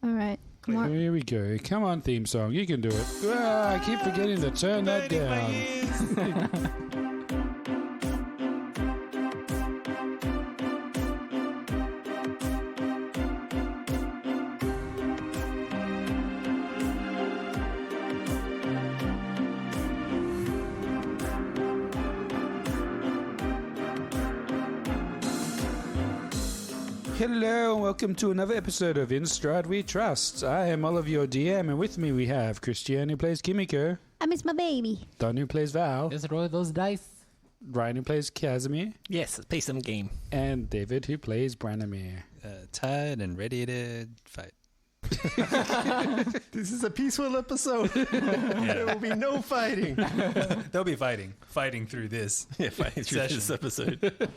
All right. More. Here we go. Come on, theme song. You can do it. I keep forgetting to turn that down. Hello and welcome to another episode of Strahd We Trust. I am Oliver, your DM, and with me we have Christian, who plays Kimiko. I miss my baby. Don, who plays Val. Just roll those dice. Ryan, who plays Casimir. Yes, play some game. And David, who plays Branimir. Tired and ready to fight. This is a peaceful episode. There will be no fighting. They'll be fighting through this. Yeah, fighting through this episode.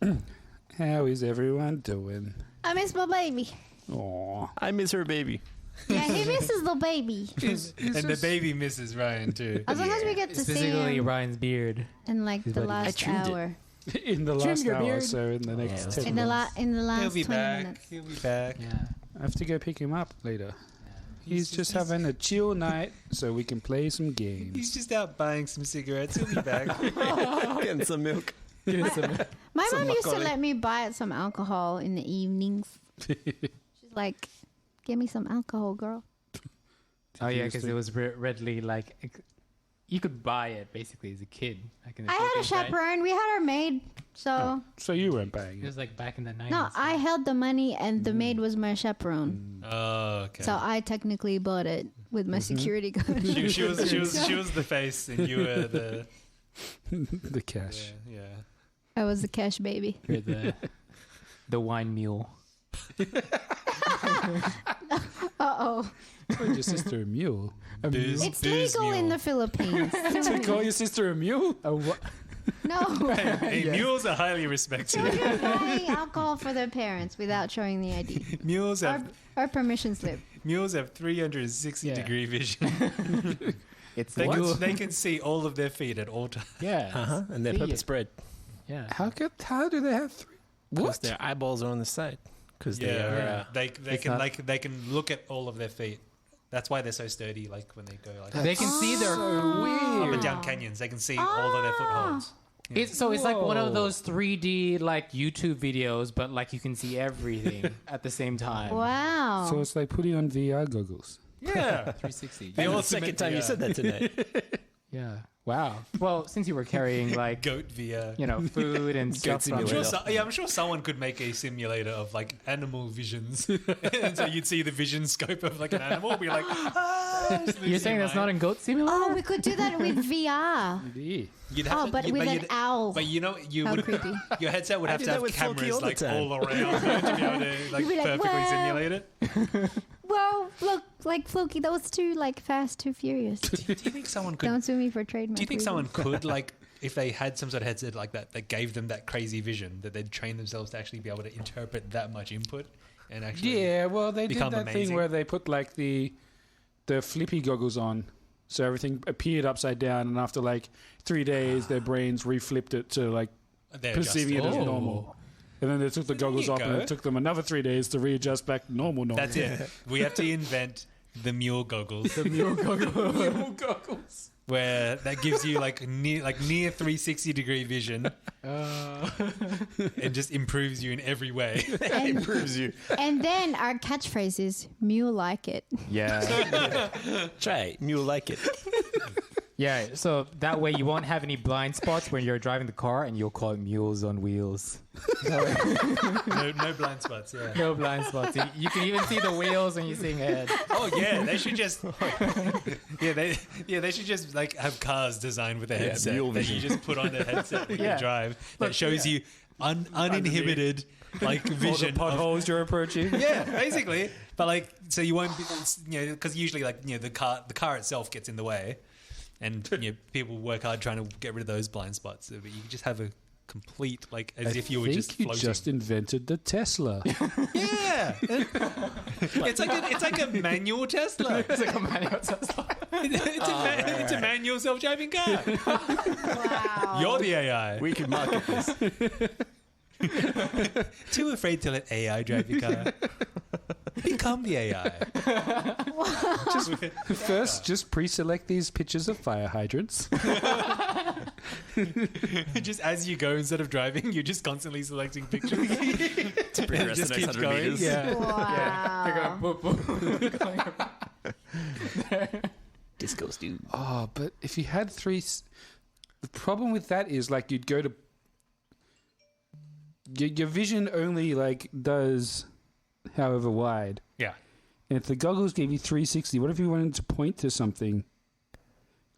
Yeah. How is everyone doing? I miss my baby. Aww. I miss her baby. Yeah, he misses the baby. And the baby misses Ryan too. As long as we get to see Specifically him Ryan's beard. in like the last trimmed it. hour. In the last hour, so in the next 10 In the minutes. in the last He'll be 20 back. minutes. He'll be back. Yeah. I have to go pick him up later. He's just having a chill night so we can play some games. He's just out buying some cigarettes. He'll be back. Getting some milk. My Some mom used to makgeolli. let me buy some alcohol in the evenings. She's like, "Give me some alcohol, girl." Oh yeah, because it was readily like you could buy it basically as a kid. Like in the I had a Philippines, right? chaperone. We had our maid. So So you weren't buying It it. was like back in the 90s. no, I held the money and the maid was my chaperone. Oh, okay. So I technically bought it with my security card. she was the face, and you were the The cash. yeah. I was the cash baby. You're the wine mule. Uh-oh. Called your sister a mule. A mule? Booze. It's legal in mule. the Philippines. To call your sister a mule? A what? No. Hey, mules are highly respected. Children buying alcohol for their parents without showing the ID. Mules Or, have or permission slip. mules have 360 Yeah. degree vision. It's They can see all of their feet at all times. Yeah. And their See puppet it. spread. Yeah. How do they have three? Because What? their eyeballs are on the side. Because they are... Yeah, they It's can not- they can look at all of their feet. That's why they're so sturdy. Like when they go like They can see their up and down canyons, they can see all of their footholds. It's like one of Whoa. those 3D like YouTube videos, but like you can see everything at the same time. Wow. So it's like putting on VR goggles. Yeah, 360. They the all second submit- time yeah. you said that tonight. Yeah. Wow. Well, since you were carrying like goat via. food and stuff from simulator. I'm sure someone could make a simulator of like animal visions, and so you'd see the vision scope of like an animal. Be like, You're saying that's not in Goat Simulator? Oh, we could do that with VR. Yeah. you'd have Oh, to, but you- with an you'd- owl. But you know, you How would creepy. your headset would I have do to that have with Floki cameras all the like time. all around to be able to like You'd be like, perfectly "Well." simulate it. Well, look, like Floki, those two like Fast, Too Furious. Do you think someone could? Don't sue me for trademark. Do you think reasons. someone could like? If they had some sort of headset like that gave them that crazy vision, that they'd train themselves to actually be able to interpret that much input and actually Yeah, well, they did become that amazing. thing where they put like the flippy goggles on, so everything appeared upside down, and after like 3 days, their brains reflipped it to like they're perceiving it as adjusted. normal. And then they took the goggles you off, and go. it took them another 3 days to readjust back to normal. That's it. We have to invent the mule goggles, Mule goggles. where that gives you like near 360 degree vision, and just improves you in every way. Improves you. And then our catchphrase is "Mule like it." Yeah. Try it. You'll like it. Yeah. So that way you won't have any blind spots when you're driving the car, and you'll call it Mules on Wheels. No blind spots. Yeah. No blind spots. You can even see the wheels when you're seeing ahead. Oh yeah, they should just they should just like have cars designed with a headset mule that you vision. just put on the headset when Yeah. you drive that shows you uninhibited like vision of potholes you're approaching. yeah, basically. But like, so you won't be, because usually like the car itself gets in the way, and people work hard trying to get rid of those blind spots. But you just have a complete like as if you were just you floating. just invented the Tesla. Yeah, it's like a manual Tesla. It's like a manual Tesla. It's a manual self-driving car. Wow. You're the AI. We can market this. Too afraid to let AI drive your car. Be become the AI. Just pre-select these pictures of fire hydrants. Just as you go, instead of driving, you're just constantly selecting pictures. To progress Just the next keeps 100 going. meters. Yeah. Wow. Disco stew. Oh, but if you had the problem with that is like you'd go to your vision only like does however wide. Yeah. And if the goggles gave you 360, what if you wanted to point to something?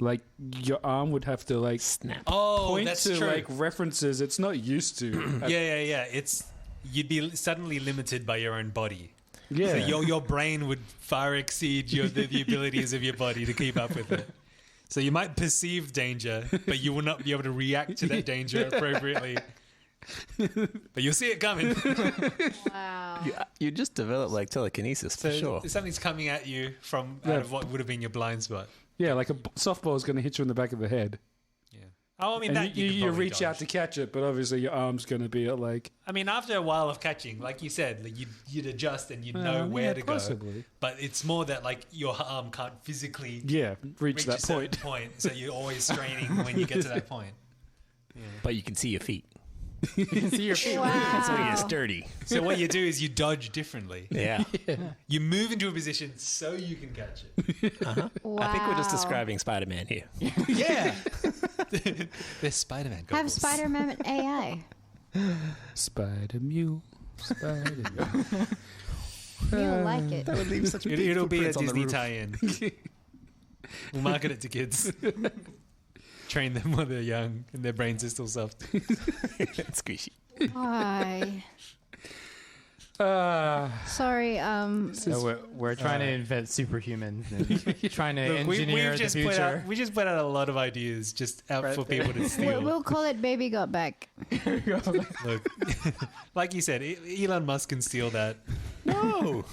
Like your arm would have to like Snap. Oh, point that's to true. like references it's not used to. Yeah. You'd be suddenly limited by your own body. Yeah. So your brain would far exceed the abilities of your body to keep up with it. So you might perceive danger, but you will not be able to react to that danger appropriately. But you'll see it coming. Wow. You just develop like telekinesis for So sure. something's coming at you from out of what would have been your blind spot. Yeah, like a softball is going to hit you in the back of the head. Yeah. Oh, I mean, And that you, could you probably reach out to dodge. catch it, but obviously your arm's going to be at like... I mean, after a while of catching, like you said, like you'd adjust and you'd know where yeah, to possibly. go. But it's more that like your arm can't physically Yeah, reach a that certain point. point. So you're always straining when you get to that point. But you can see your feet. See your feet. That's why Wow. you're sturdy. So what you do is you dodge differently. Yeah. You move into a position so you can catch it. Wow. I think we're just describing Spider-Man here. Yeah. They're Spider-Man goggles. Have Spider-Man AI. Spider Mule. Spider Mule. You'll like it. That would leave such It'll be a footprints on the Disney roof. tie-in. We'll market it to kids. Train them when they're young and their brains are still soft. Squishy. Why? Sorry. So we're trying to invent superhumans and trying to engineer the future. We just put out a lot of ideas just out Right for there. people to steal. We'll call it Baby Got Back. Look, like you said, Elon Musk can steal that. No.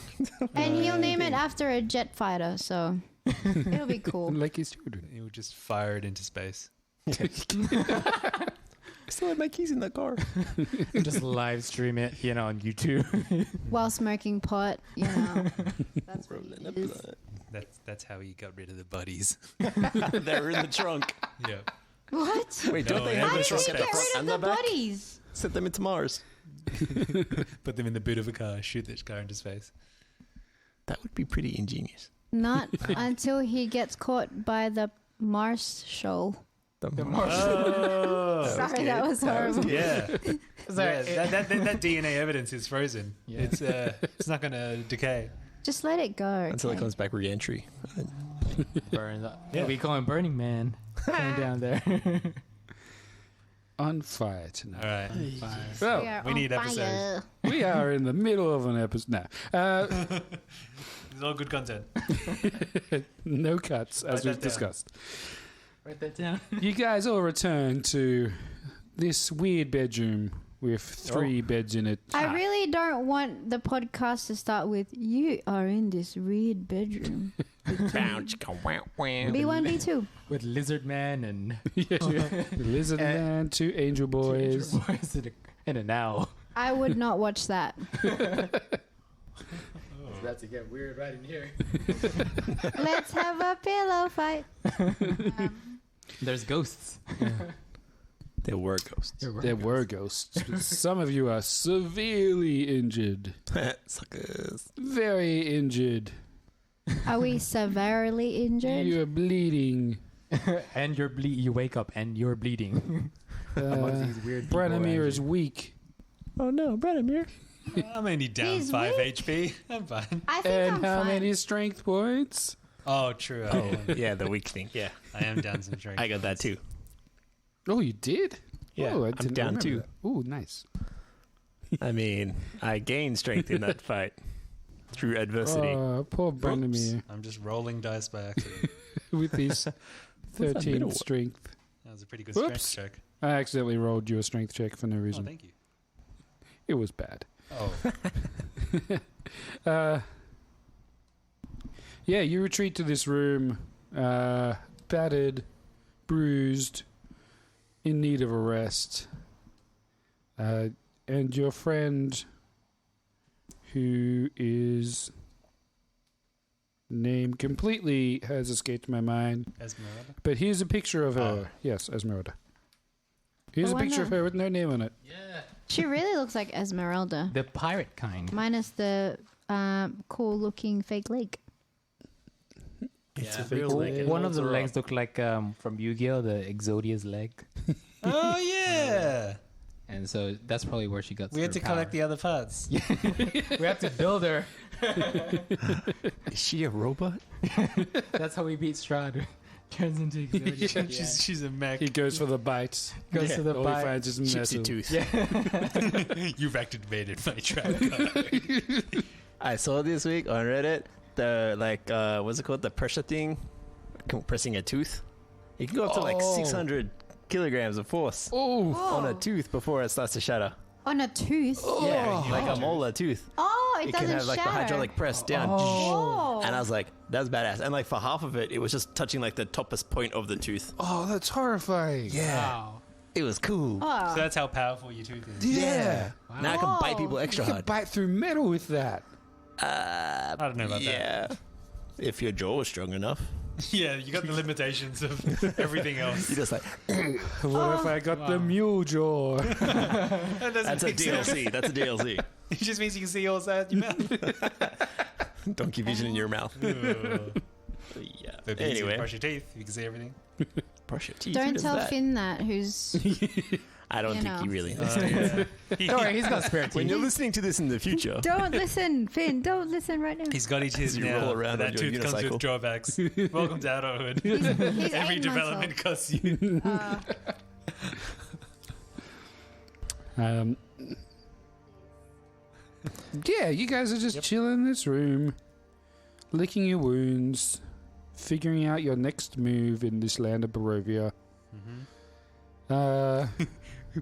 And he'll name it after a jet fighter, so it'll be cool. Like his children. He will just fire it into space. I still have my keys in the car. Just live stream it, on YouTube. While smoking pot, That's what he is. That's how he got rid of the buddies. They're in the trunk. Yeah. What? Wait, don't No, they yeah. have How the did trunk he at get the front rid of and the the back? bodies? Send them into Mars. Put them in the boot of a car, shoot this car into space. That would be pretty ingenious. Not until he gets caught by the Mars shoal. The Mars. Oh. Sorry, that was horrible. Yeah. Sorry, That DNA evidence is frozen. Yeah. It's not going to decay. Just let it go. Until it okay? comes back re-entry. Burns up. Yeah. We call him Burning Man. Going down there. On fire tonight. All right. Well, are we on need episodes. fire. we are in the middle of an episode now. It's all good content. No cuts, as Write we've that down. discussed. Write that down. You guys all return to this weird bedroom with 3 beds in it. I really don't want the podcast to start with "You are in this weird bedroom." Bounce. B1, B2. With Lizard Man and The Lizard Man, 2 Angel Boys. Boys and an owl. I would not watch that. It's about to get weird right in here. Let's have a pillow fight. There's ghosts. There were ghosts. There were ghosts. Some of you are severely injured. Suckers. Very injured. Are we severely injured? You are bleeding. And you wake up and you're bleeding. Amongst these weird people Branimir around is you. weak. Oh no, Branimir. I'm only down He's 5 weak. HP. I'm fine. I think And I'm how fine. many strength points? Oh, true. Yeah, the weak thing. Yeah, I am down some strength. I got that too. Oh, you did? Yeah, oh, I I'm didn't down remember too. that. Oh, nice. I mean, I gained strength in that fight through adversity. Oh, poor Oops. Branimir I'm just rolling dice by accident. with his that 13 middle one? strength. That was a pretty good Whoops. strength check. I accidentally rolled you a strength check for no Oh, reason. thank you. It was bad. Oh, Yeah, you retreat to this room, battered, bruised, in need of a rest. And your friend, who is name completely has escaped my mind. Esmeralda. But here's a picture of her. Yes, Esmeralda. Here's I a picture of wonder- her with no name on it. Yeah. She really looks like Esmeralda, The pirate kind. minus the cool-looking fake leg. It's a fake real leg. leg. It One of holds the her legs up. looked like from Yu-Gi-Oh, the Exodia's leg. Oh yeah. And so that's probably where she got We had to collect the other parts. We have to build her. Is she a robot? That's how we beat Strahd. Turns into Exodia. She's a mech. He goes for the bites. Goes to the All he bite. finds is Gypsy nestle. tooth. You've activated my trap. I saw this week on Reddit the what's it called? The pressure thing, compressing a tooth. You can go up to like Oh. 600 kilograms of force Oh, on a tooth before it starts to shatter. On a tooth. Yeah, like a molar tooth. Oh, it It doesn't can have like shatter. the hydraulic press down. Oh. And I was like, that's badass. And like for half of it, it was just touching like the toppest point of the tooth. oh, that's horrifying. Yeah. Wow. It was cool. Oh. So that's how powerful your tooth is. Yeah. Now I can bite Oh. people You extra can hard. bite through metal with that. I don't know about that. Yeah. If your jaw was strong enough. Yeah, you got the limitations of everything else. You're just like, What if I got the mule jaw? That doesn't that's a make sense. DLC. That's a DLC. It just means you can see all sides of your mouth. Donkey vision in your mouth. Yeah. But Anyway, brush your teeth. You can see everything. brush your teeth. Who Don't does tell that? Finn that, who's... I don't you think know. he really Oh, understands. yeah. Don't worry, he's got spare When teeth. you're listening to this in the future, Don't listen, Finn. Don't listen right now. He's got his teeth You now. roll around but on that your tooth comes unicycle. with drawbacks. Welcome to adulthood. He's Every 8 development months costs you. old. Yeah, you guys are just chilling in this room, licking your wounds, figuring out your next move in this land of Barovia.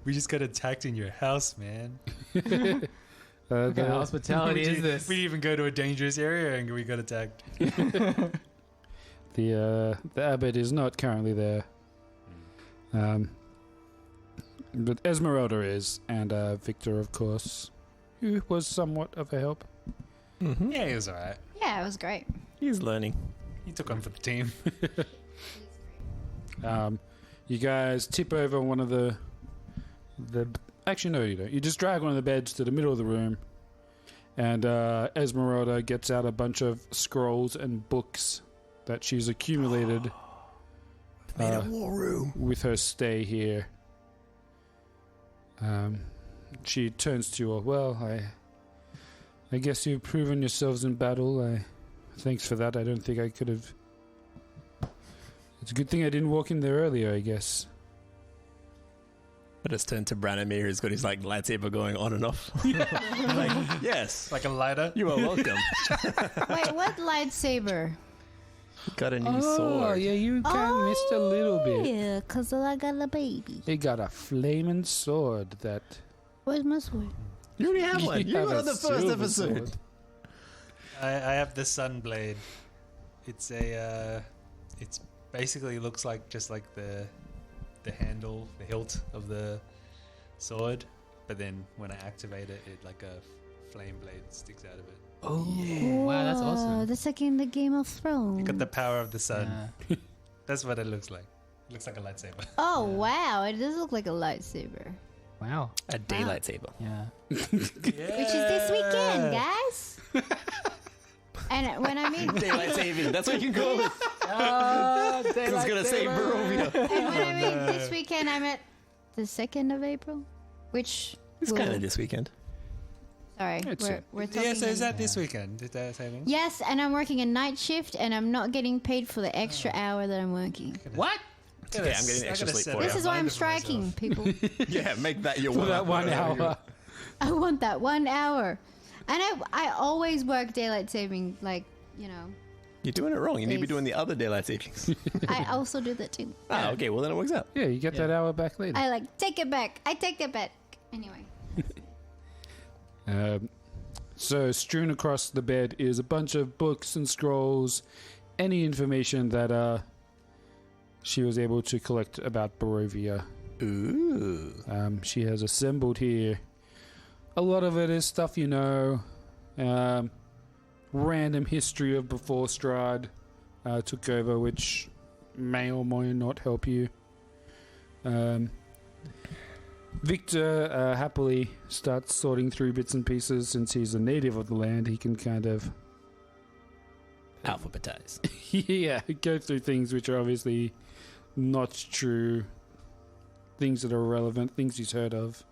We just got attacked in your house, man. What kind of The, hospitality is this? We didn't even go to a dangerous area and we got attacked. the abbot is not currently there. But Esmeralda is, and Victor, of course, who was somewhat of a help. Yeah, he was alright. Yeah, it was great. he's learning. He took on for the team. You guys tip over one of the actually no, you don't. You just drag one of the beds to the middle of the room, and Esmeralda gets out a bunch of scrolls and books that she's accumulated Made a war room. with her stay here. She turns to you. Well, I guess you've proven yourselves in battle. Thanks for that. I don't think I could have. It's a good thing I didn't walk in there earlier, I guess. I just turned to Branimir, who's got his like lightsaber going on and off. Like, yes, Like a lighter. you are welcome. Wait, what lightsaber? Got a new Oh, sword. yeah, you kind of missed a little bit. Yeah, because I got a baby. They got a flaming sword that. Where's my sword? You already have one. You have were a on the first silver episode. sword. I have the Sunblade. It's a. It's basically looks like just like the handle, the hilt of the sword, but then when I activate it, it like a flame blade sticks out of it. Oh, wow, that's Whoa, awesome. that's like in the Game of Thrones. Got the power of the sun. Yeah. That's what it looks like. It looks like a lightsaber. Oh, wow. It does look like a lightsaber. Wow. A daylight saber. Yeah. Which is this weekend, guys. And when I mean... Daylight saving. That's what you can call it. Oh, Who's gonna save Barovia? And when I mean this weekend, I'm at the 2nd of April, which... It's will- kind of this weekend. Sorry, It's we're talking... Yeah, so is in- that this weekend? Is that saving? Yes, and I'm working a night shift, and I'm not getting paid for the extra hour that I'm working. What? It's okay, I'm getting extra sleep for This you. is why I'm striking, people. Yeah, make that your For one. that 1 hour. I want that 1 hour. And I always work daylight saving, like, you know. You're doing it wrong. You need to be Please. doing the other daylight savings. I also do that too. Ah, okay. Well, then it works out. Yeah, you get that hour back later. I take it back. I take it back. Anyway. So strewn across the bed is a bunch of books and scrolls, any information that she was able to collect about Barovia. Ooh. She has assembled here. A lot of it is stuff you know. random history of before Strahd took over, which may or may not help you. Victor happily starts sorting through bits and pieces. Since he's a native of the land, he can kind of Alphabetize. go through things which are obviously not true, things that are relevant, things he's heard of.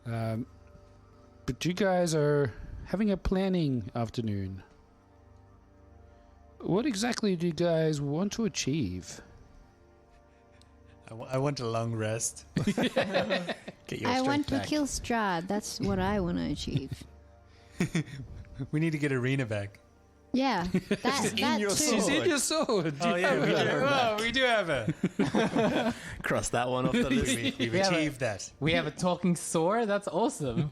But you guys are having a planning afternoon. What exactly do you guys want to achieve? I want a long rest. Get your I strength want to back. kill Strahd. That's what I want to achieve. We need to get Arena back. Yeah, that your too. sword. She's in your sword. Oh yeah, we do have her. Cross that one off the list. We've have achieved that. We have a talking sword. That's awesome.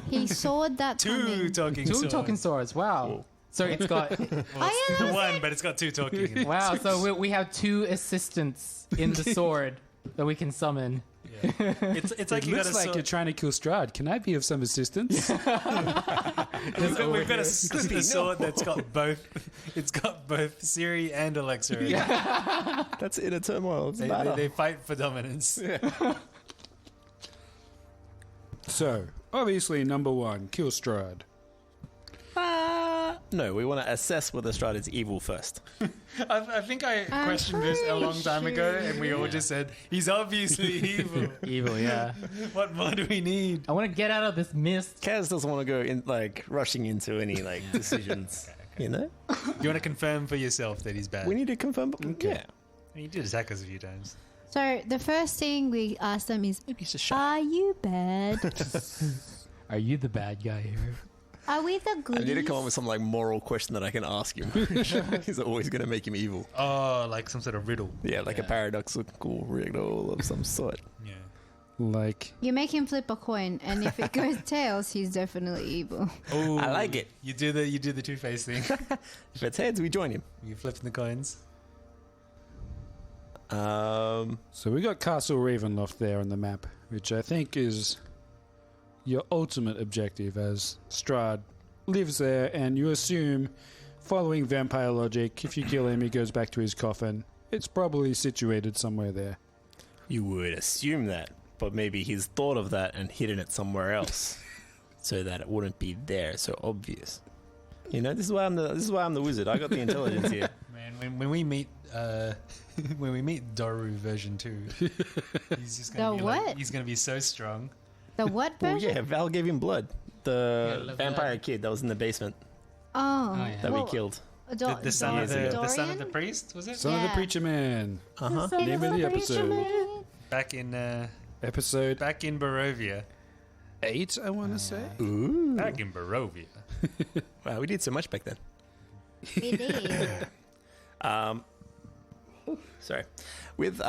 He sawed that Two coming. talking Two swords. talking swords. Wow. So it's got Well, Oh, yeah, it's one, but it's got two talking. In. wow. So we have two assistants in the sword that we can summon. Yeah. It's like It you got looks like you're trying to kill Strahd. Can I be of some assistance? we've got a sword that's got both. It's got both Siri and Alexa. In it. That's inner turmoil. It's matter. They fight for dominance. So, obviously, number one, kill Strahd. No, we want to assess whether Strahd is evil first. I think I I'm questioned this a long time ago, pretty and we all just said he's obviously evil. Evil. Yeah. What more do we need? I want to get out of this mist. Kaz doesn't want to go in rushing into any decisions. You know, You want to confirm for yourself that he's bad? we need to confirm. Yeah, He did attack us a few times. So the first thing we ask them is, maybe he's just shy. "Are you bad? Are you the bad guy here? Are we the I goodies?" need to come up with some moral question that I can ask him. He's always going to make him evil. Oh, like some sort of riddle. Yeah, like a paradoxical riddle of some sort. Yeah. Like, You make him flip a coin, and if it goes tails, he's definitely evil. Oh, I like it. You do the Two-Face thing. If it's heads, we join him. You flipping the coins. so we got Castle Ravenloft there on the map, which I think is your ultimate objective, as Strahd lives there, and you assume, following vampire logic, if you kill him, he goes back to his coffin. It's probably situated somewhere there. You would assume that, but maybe he's thought of that and hidden it somewhere else, so that it wouldn't be there so obvious. You know, this is why I'm the wizard. I got the intelligence here. Man, when we meet Doru version 2, he's just gonna The be what? he's gonna be so strong. The what Well, version? yeah, Val gave him blood. The Yeah, vampire kid that was in the basement Oh, yeah. that well, we killed. The son of Years the ago. son of the priest, was it? Son of the Yeah. Preacher Man. Uh huh. Name of the episode. Back in Episode Barovia. 8, I want to say. Ooh. Back in Barovia. Wow, we did so much back then. We did. Sorry. With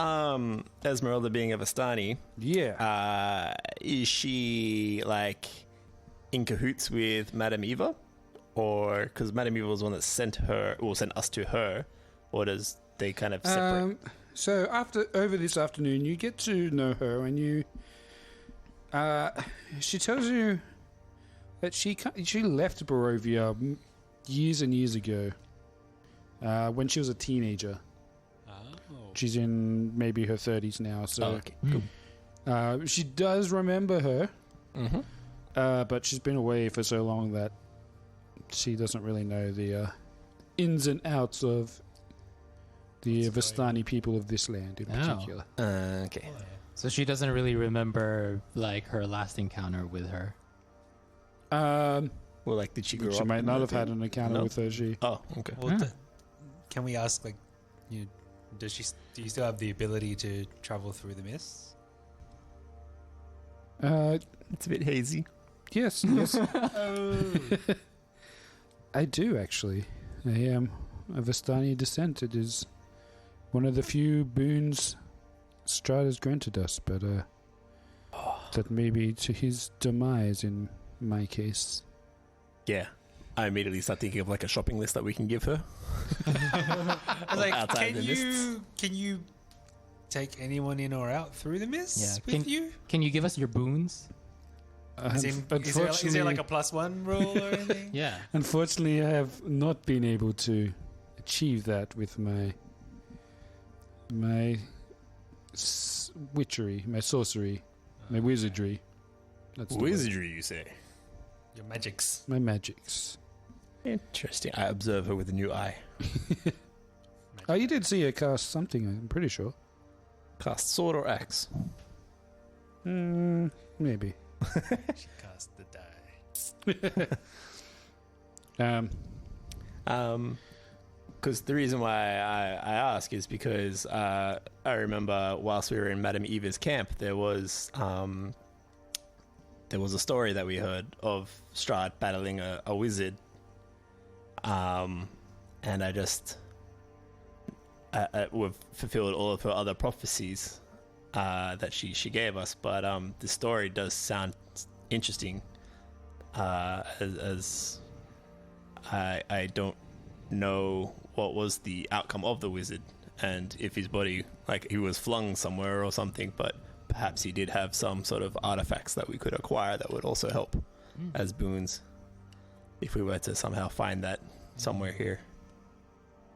Esmeralda being a Vistani, Yeah. is she in cahoots with Madame Eva? Or because Madame Eva was the one that sent us to her, or does they kind of separate? So over this afternoon, you get to know her, and you. She tells you that she left Barovia years and years ago, when she was a teenager. Oh. She's in maybe her 30s now, so okay, cool. she does remember her, Mm-hmm. but she's been away for so long that she doesn't really know the ins and outs of the Vistani people of this land in Oh. particular. Okay. So she doesn't really remember her last encounter with her. Well, did she grow She up? might in not the have had thing? an encounter No. with her. She Oh, okay. Well, Yeah. can we ask do you still have the ability to travel through the mists? It's a bit hazy. yes, I do actually. I am of Vistani descent. It is one of the few boons Strahd has granted us, but that may be to his demise in my case. Yeah. I immediately start thinking of a shopping list that we can give her. I was like, Outside can the mists. you take anyone in or out through the mists Yeah, with you? Can you give us your boons? Is there like a +1 rule or anything? Yeah. Unfortunately, I have not been able to achieve that with my witchery, my sorcery, my wizardry. That's the word. Wizardry, you say? Your magics. My magics. Interesting. I observe her with a new eye. Oh, you did see her cast something, I'm pretty sure. Cast sword or axe? Maybe. She cast the die. Because the reason why I ask is because I remember whilst we were in Madame Eva's camp, there was a story that we heard of Strahd battling a wizard, and we've fulfilled all of her other prophecies that she gave us, but the story does sound interesting, as I don't know what was the outcome of the wizard and if his body, like, he was flung somewhere or something, but perhaps he did have some sort of artifacts that we could acquire that would also help as boons if we were to somehow find that somewhere here.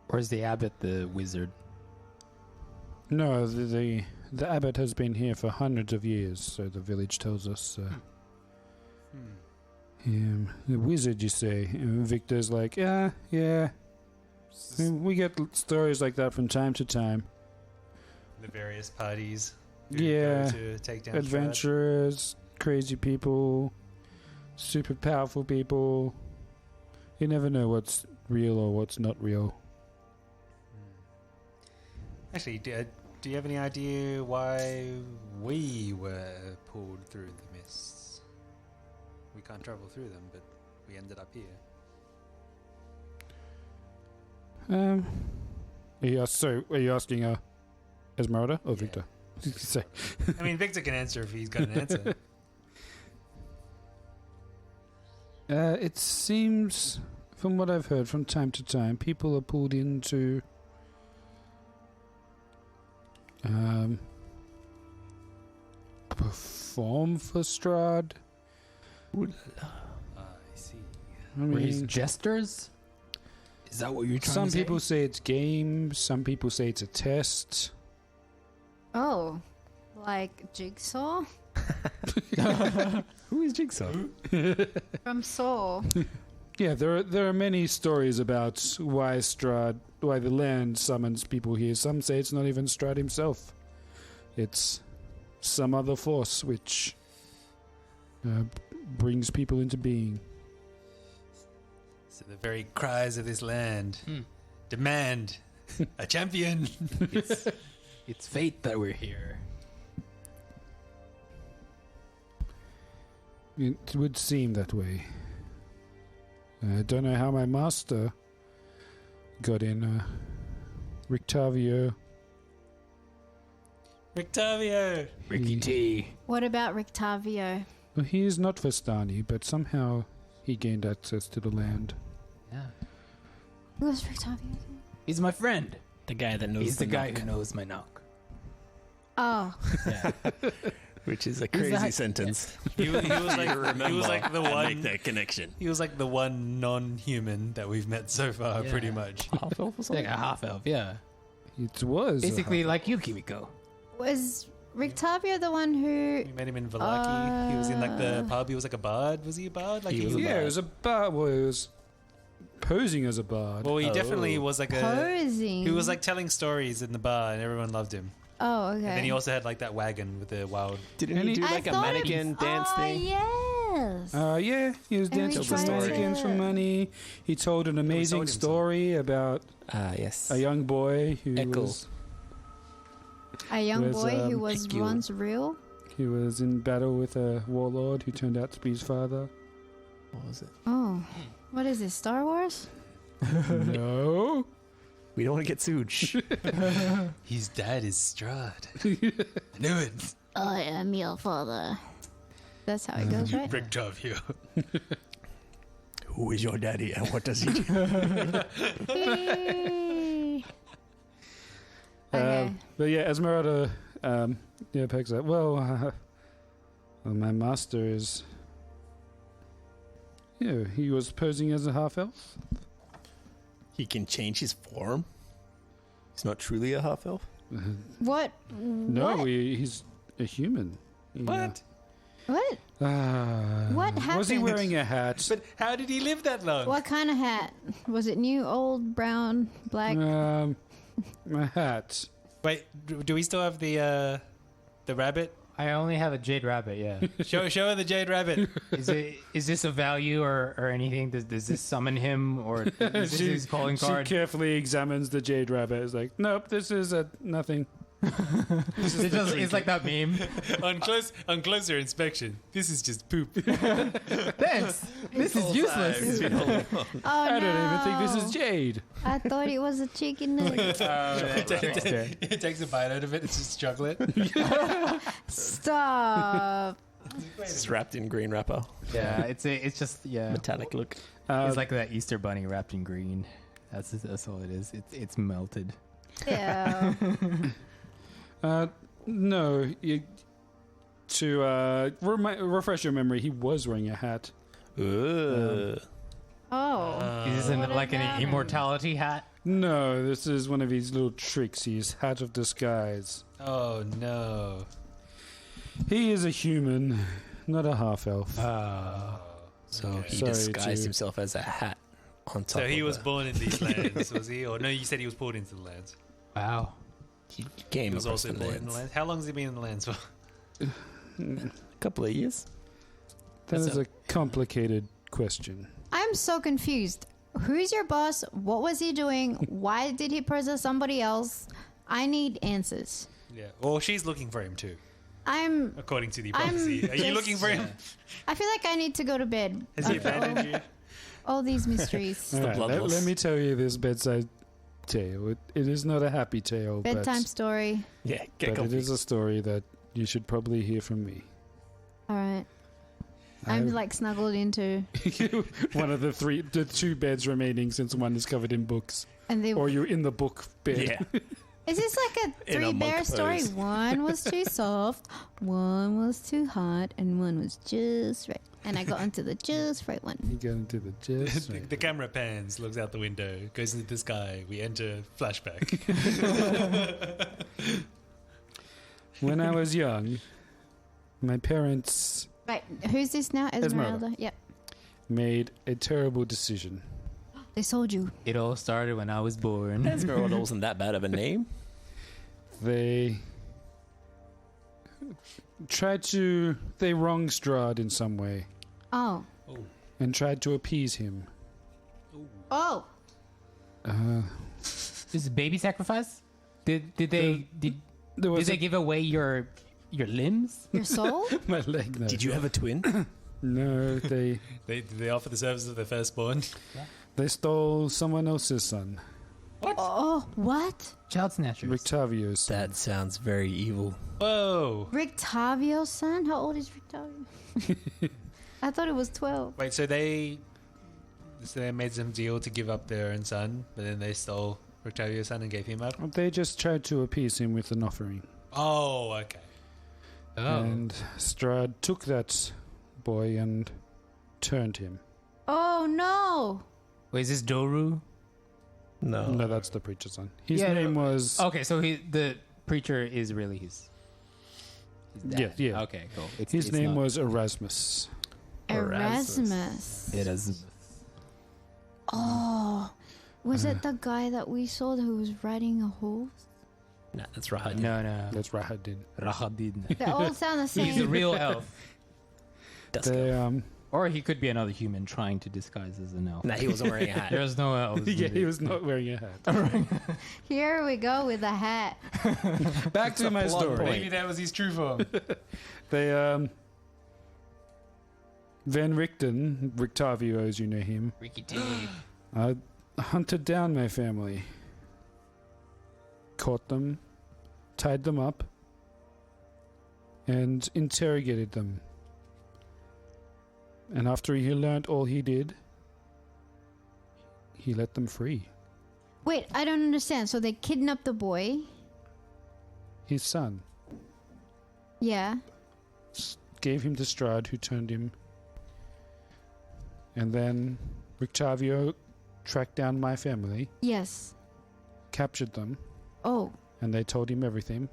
Or is the abbot the wizard? No, the abbot has been here for hundreds of years, so the village tells us. The wizard, you say? And Victor's like, yeah. We get stories like that from time to time. The various parties. Who Yeah, go to take down adventurers, crazy people, super powerful people. You never know what's real or what's not real. Actually, do you have any idea why we were pulled through the mists? We can't travel through them, but we ended up here. Are you asking Esmeralda or Yeah. Victor? Say. I mean, Victor can answer if he's got an answer. It seems, from what I've heard from time to time, people are pulled into perform for Strahd. I see. I Were his mean, jesters? Is that what you're trying some to say? people say it's games, some people say it's a test. Oh, like Jigsaw Who is Jigsaw? from Saw. Yeah, there are many stories about why the land summons people here. Some say it's not even Strahd himself. It's some other force which brings people into being. So the very cries of this land demand a champion. It's fate that we're here. It would seem that way. I don't know how my master got in. Rictavio. Rictavio. Ricky T. What about Rictavio? Well, he is not Vistani, but somehow he gained access to the land. Yeah. Who's Rictavio? He's my friend. The guy that knows He's the guy knock. who knows my knock. Oh, Yeah. Which is a Is crazy that- sentence. He was like the and one. make that connection. He was like the one non-human that we've met so far, Yeah. pretty much. Half elf or something? Like a half elf, yeah. It was Basically like you, Kimiko. was Rictavio the one who? We met him in Vallaki. He was in like the pub. He was like a bard. Was he a bard? Like He was a yeah, bard. it was a bard. Well, he was posing as a bard. Well, he Oh. definitely was like a. Posing. He was like telling stories in the bar, and everyone loved him. Oh, okay. And then he also had like that wagon with the wild. Didn't And he he- do I like a thought mannequin dance thing? Yes. Yeah, he was And we dancing for tried mannequins for to- money. He told an amazing sold him some. story about Yes. a young boy who Echo. was A young was, boy who was Echo. once real. he was in battle with a warlord who turned out to be his father. What was it? Oh, what is this? Star Wars? No. We don't want to get sued. Shh. His dad is Strahd. I knew it. I am your father. That's how it goes, right? Rictavio. Who is your daddy and what does he do? Yay. Okay. But yeah, Esmeralda picks up. Well, my master is Yeah, he was posing as a half elf. He can change his form. He's not truly a half elf. What? No, What? he's a human. What? What? What Was he happened? wearing a hat? But how did he live that long? What kind of hat? Was it new, old, brown, black? A hat. Wait, do we still have the rabbit? I only have a jade rabbit. Yeah. Show her the jade rabbit. Is this a value or anything? Does this summon him or is this his calling She card? carefully examines the jade rabbit. It's like, nope, this is a nothing. It's like that meme. on closer inspection, this is just poop. Thanks. This is useless. Oh, I no. don't even think this is jade. I thought it was a chicken nugget. It takes a bite out of it. It's just chocolate. Stop. It's wrapped in green wrapper. Yeah, it's just Metallic look. It's like that Easter bunny wrapped in green. That's all it is. It's melted. Yeah. No. To refresh your memory, he was wearing a hat. Ugh. Oh. Is this What like about an him? immortality hat? No, this is one of his little tricks. His hat of disguise. Oh no! He is a human, not a half elf. So he Sorry disguised to- himself as a hat on top So he of was a- born in these lands, was he? Or no, you said he was brought into the lands. Wow. He He came was across also the born in the lands. lands. How long has he been in the lands for? A couple of years. That That's is a complicated question. I'm so confused. Who's your boss? What was he doing? Why did he possess somebody else? I need answers. Yeah. Or she's looking for him too, I'm. according to the I'm prophecy. Are you just- looking for him? I feel like I need to go to bed. Has he after abandoned you? all these mysteries. All right, bloodlust. let me tell you this bedside tale. It is not a happy tale, Bedtime story. Yeah, but it comfy. is a story that you should probably hear from me. All right. I'm like snuggled into, one of the two beds remaining since one is covered in books, and they. or you're in the book bed. Yeah. Is this like a In a three bear monk story? pose. One was too soft, one was too hot, and one was just right. And I got into the just right one. You get into the gist. The, right. the camera pans, looks out the window, goes into the sky. We enter flashback. When I was young, my parents Right, who's this now? Esmeralda. Yep. made a terrible decision. They sold you. It all started when I was born. Esmeralda wasn't that bad of a name. They wronged Strahd in some way Oh. and tried to appease him. Oh. This is baby sacrifice? Did they There did was they give away your limbs? Your soul? my leg. No. Did you have a twin? No, They offer the service of their firstborn. they stole someone else's son, Oh, what? Child snatchers. Rictavio's son. That sounds very evil. Whoa! Rictavio's son? How old is Rictavio? I thought it was 12. Wait, so they made some deal to give up their own son, but then they stole Octavio's son and gave him up? They just tried to appease him with an offering. Oh, okay. Oh. And Strahd took that boy and turned him. Oh, no. Wait, is this Doru? No. No, that's the preacher's son. His Yeah, name was... Okay, so the preacher is really his dad. Yeah. Okay, cool. His name was Erasmus. Erasmus. It is. Oh. Was it the guy that we saw who was riding a horse? Nah, that's Rahad. No. That's Rahadin. Rahadin. They all sound the same. He's a real elf. They, Or he could be another human trying to disguise as an elf. Nah, he wasn't wearing a hat. There's no elves. yeah, in he it. was not wearing a hat. Here we go with a hat. Back to my plot story. point. Maybe that was his true form. They, Van Richten, Rictavio as you know him, Ricky T. hunted down my family. Caught them, tied them up, and interrogated them. And after he learned all he did, he let them free. Wait, I don't understand. So they kidnapped the boy. His son Yeah. gave him to Strahd, who turned him And then Rictavio tracked down my family, Yes. captured them, Oh, and they told him everything,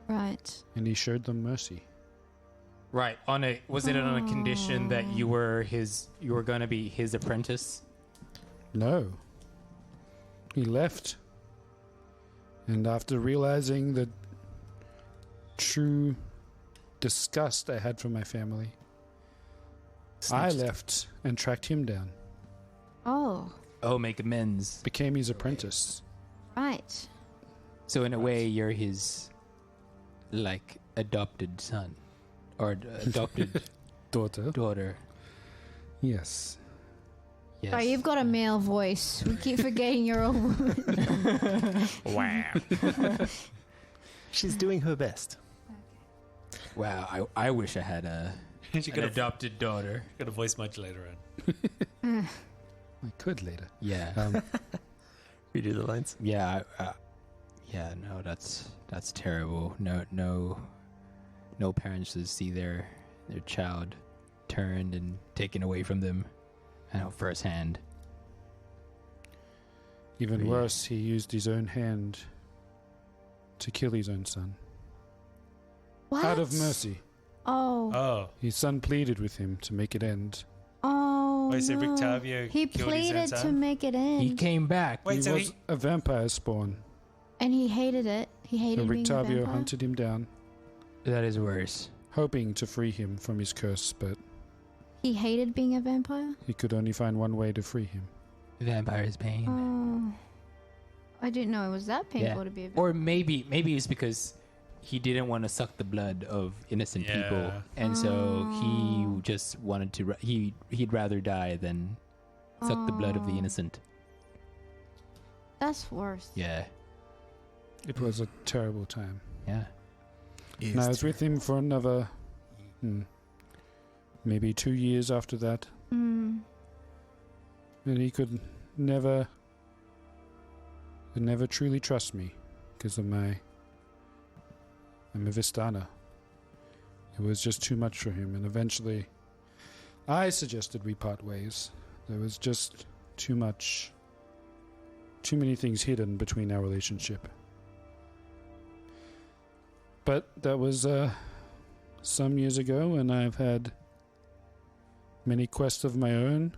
right. and he showed them mercy. Right. Was it on a condition that you were going to be his apprentice? No. He left. And after realizing the true disgust I had for my family, I left and tracked him down. Oh, Oh, make amends. Became his apprentice. right. So in a way, you're his, like, adopted son. Or adopted Daughter. daughter. Yes. Yes. Sorry, you've got a male voice. We keep forgetting you're a woman. Wow. She's doing her best. Wow, I wish I had an adopted daughter. Got a voice modulator on. I could later. Yeah. Redo the lines. Yeah, yeah, no, that's terrible. No parents to see their child turned and taken away from them, firsthand. Even Yeah. worse, he used his own hand to kill his own son. What? Out of mercy. Oh. Oh. His son pleaded with him to make it end. Oh, Wait, so no. Rictavio He killed his own pleaded to son? make it end. He came back. Wait, he so was a vampire spawn. And he hated it. He hated And being a Rictavio vampire. hunted him down, That is worse. hoping to free him from his curse, but He hated being a vampire? he could only find one way to free him. Vampire's pain. Oh. I didn't know it was that painful Yeah. to be a vampire. Or maybe it's because he didn't want to suck the blood of innocent people, Yeah. and so he Oh. just wanted to. He'd rather die than suck the blood of the Oh. innocent. That's worse. Yeah, It was a terrible time. yeah. And I was with him for another, maybe 2 years after that. Mm. And he could never truly trust me because of I'm a Vistana. It was just too much for him, and eventually I suggested we part ways. There was just too many things hidden between our relationship. But that was some years ago, and I've had many quests of my own.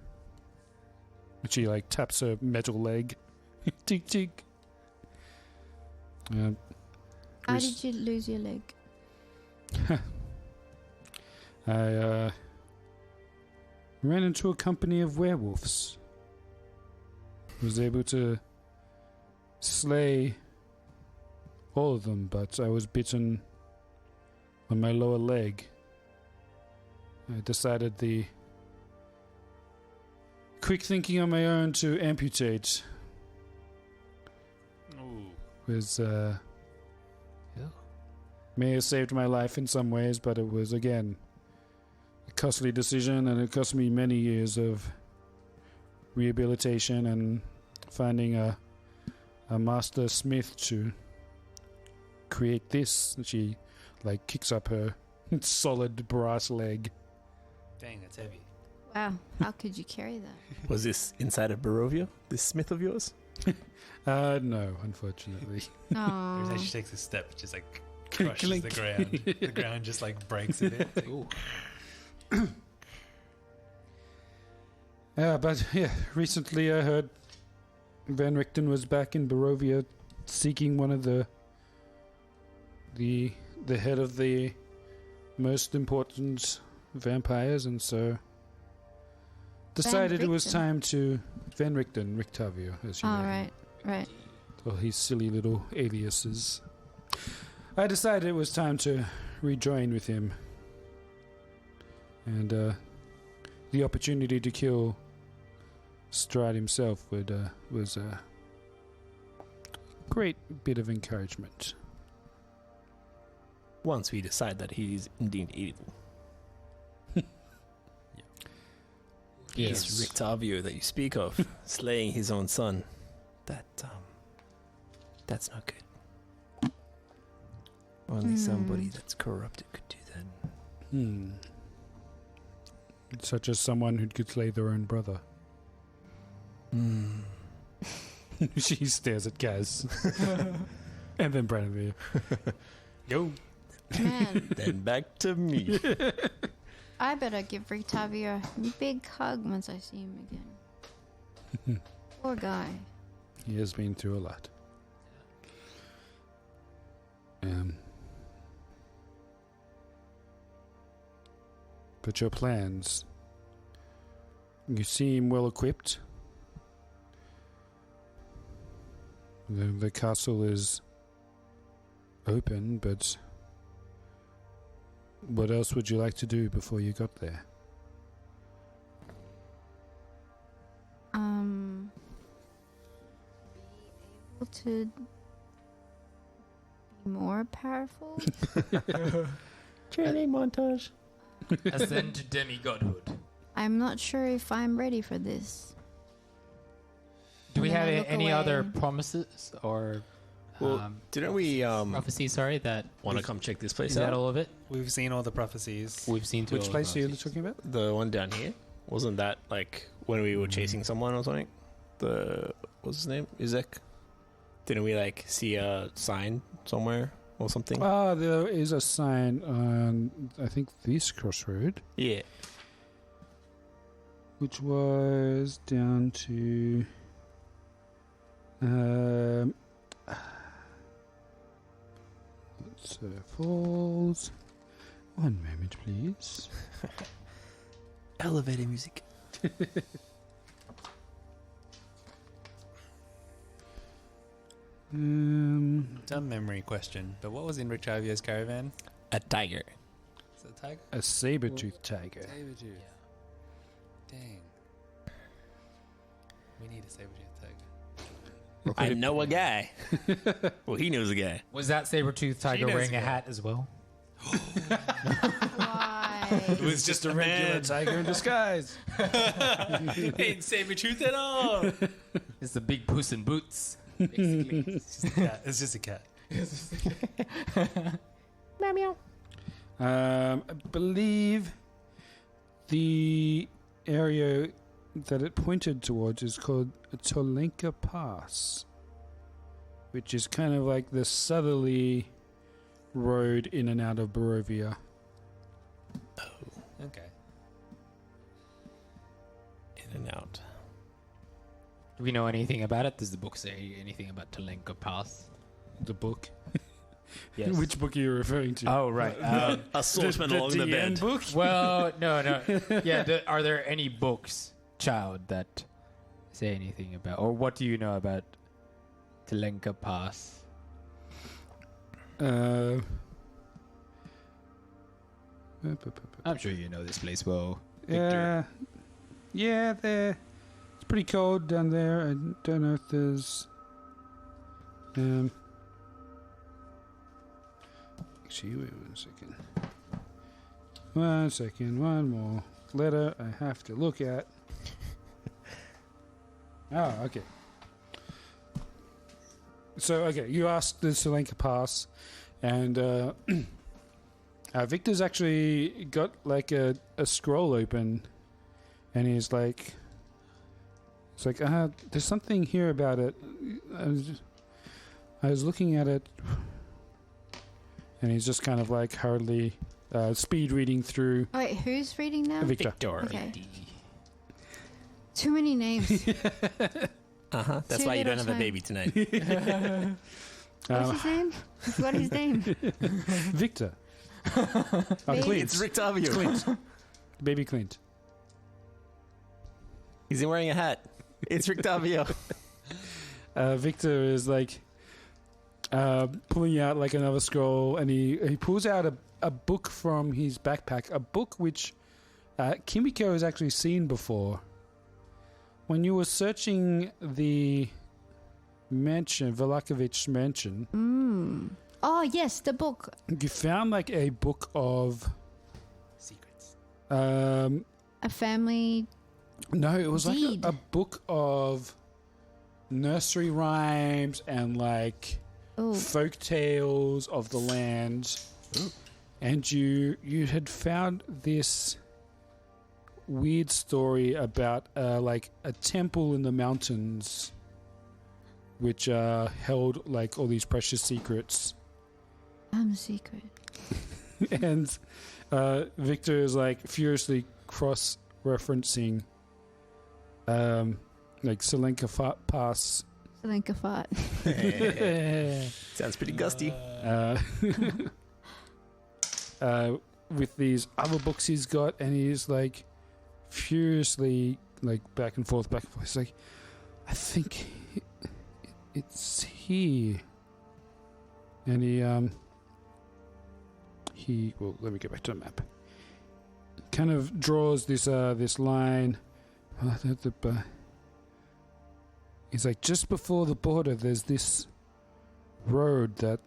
She taps her metal leg. Tick tick. How did you lose your leg? I ran into a company of werewolves. Was able to slay all of them, but I was bitten on my lower leg. I decided the quick thinking on my own to amputate was may have saved my life in some ways, but it was again a costly decision, and it cost me many years of rehabilitation and finding a master smith to create this. She kicks up her solid brass leg. Dang, that's heavy. Wow. How could you carry that? Was this inside of Barovia? This smith of yours? No, unfortunately. Oh. Every time she takes a step, it just crushes the ground. The ground just breaks a bit. But recently I heard Van Richten was back in Barovia seeking one of the head of the most important vampires, and so decided it was Richten? time to Van Richten, Rictavio, as you know. Oh, right. All his silly little aliases. I decided it was time to rejoin with him. And the opportunity to kill Strahd himself was a great bit of encouragement. Once we decide that he is indeed evil. Yes. This Rictavio that you speak of, slaying his own son, that's not good. Only somebody that's corrupted could do that. Such as someone who could slay their own brother. She stares at Gaz. And then Branimir. Yo. Man, Then back to me. I better give Rictavio a big hug once I see him again. Poor guy. He has been through a lot. But your plans, you seem well equipped. The castle is open, but what else would you like to do before you got there? Be able to be more powerful. Training montage. Ascend to demigodhood. I'm not sure if I'm ready for this. Do we And then have I look any away. other promises or Well, didn't we prophecies? Sorry, that want to come check this place is that out? all of it? We've seen all the prophecies. We've seen to Which all the place are you prophecies. talking about? The one down here? Wasn't that like when we were chasing someone or something? What's his name? Izek? Didn't we like see a sign somewhere or something? Ah, there is a sign on, I think, this crossroad, Yeah. which was down to falls. One moment, please. Elevator music. Dumb memory question, but what was in Rictavio's caravan? A tiger. Is it a tiger? A saber-toothed tiger. Saber-tooth. Dang. We need a saber-tooth tiger. I know a guy. Well, he knows a guy. Was that saber-toothed tiger knows wearing a it. hat as well? Why? It was just a regular tiger in disguise. Ain't saber-tooth at all. It's the big Puss in Boots, basically. It's just a cat. I believe the area that it pointed towards is called Tolenka Pass, which is kind of like the southerly road in and out of Barovia. Okay. In and out. Do we know anything about it? Does the book say anything about Tolenka Pass? The book. Yes. Which book are you referring to? Oh, right. A swordsman along the DN bed. book? Well, no. Yeah, are there any books, child, that say anything about, or what do you know about Tolenka Pass? I'm sure you know this place well, Victor. Yeah, it's pretty cold down there. I don't know if there's actually, wait 1 second. One more letter I have to look at. Oh, okay. So, okay, you asked the Solenka Pass, and Victor's actually got like a scroll open, and he's like, it's like, there's something here about it. I was looking at it, and he's just kind of like hurriedly speed reading through. Wait, who's reading now? Victor. Okay. Too many names. That's Too why you don't little have a time. baby tonight. What's his name? What his name? Victor. Baby. Clint. It's Rick Tavio. Clint. Baby Clint. He's wearing a hat. It's Rick Tavio. Victor is like pulling out like another scroll, and he pulls out a book from his backpack, a book which Kimiko has actually seen before. When you were searching the mansion, Velakovich mansion, Oh, yes, the book. you found like a book of Secrets. A family. no, it was Deed. like a book of nursery rhymes and like Oh, folk tales of the land. And you had found this weird story about like a temple in the mountains, which held like all these precious secrets. I'm a secret. And Victor is like furiously cross-referencing like Selenka Pass. Selenka Sounds pretty gusty. With these other books he's got, and he's like furiously like back and forth. He's like, I think it's here. And he well, let me go back to the map. Kind of draws this this line. He's like, just before the border, there's this road that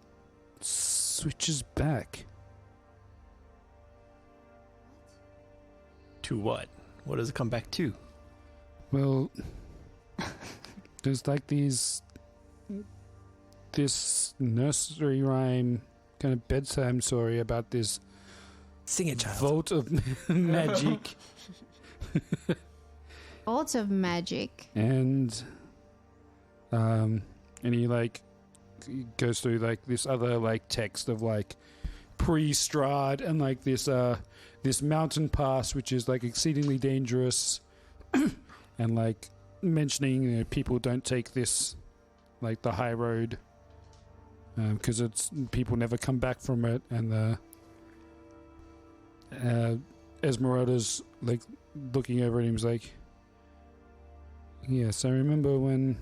switches back. To what? What does it come back to? Well, there's like this nursery rhyme kind of bedtime story about this Sing it, child. vault of magic. Vault of magic. And he like he goes through like this other like text of like pre-Strahd and like this this mountain pass which is like exceedingly dangerous and like mentioning people don't take this like the high road because it's people never come back from it, and Esmeralda's like looking over at him, like, yes, I remember when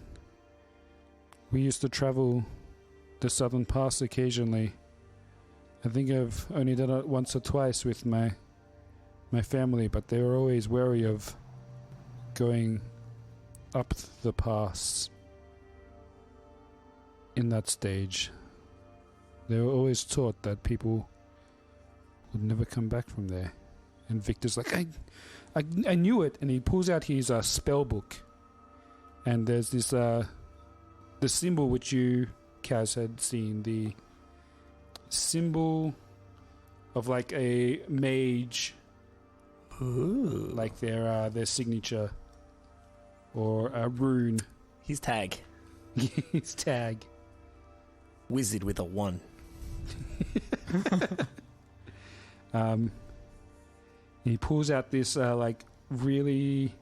we used to travel the Southern Pass occasionally. I think I've only done it once or twice with my family, but they were always wary of going up the pass in that stage. They were always taught that people would never come back from there. And Victor's like, I knew it. And he pulls out his spell book. And there's this, the symbol which you, Kaz, had seen, the symbol of like a mage. Ooh. Like their signature. Or a rune. His tag. His tag. Wizard with a 1. He pulls out this like really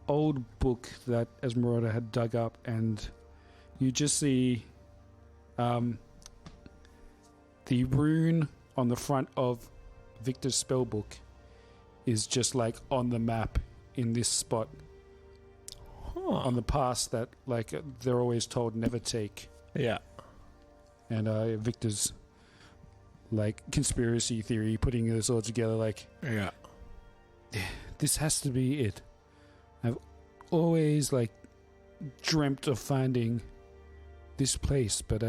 old book that Esmeralda had dug up, and you just see the rune on the front of Victor's spellbook is just like on the map in this spot on the pass that like they're always told never take. Yeah. And Victor's like conspiracy theory, putting this all together, like, Yeah. this has to be it. I've always like dreamt of finding this place, but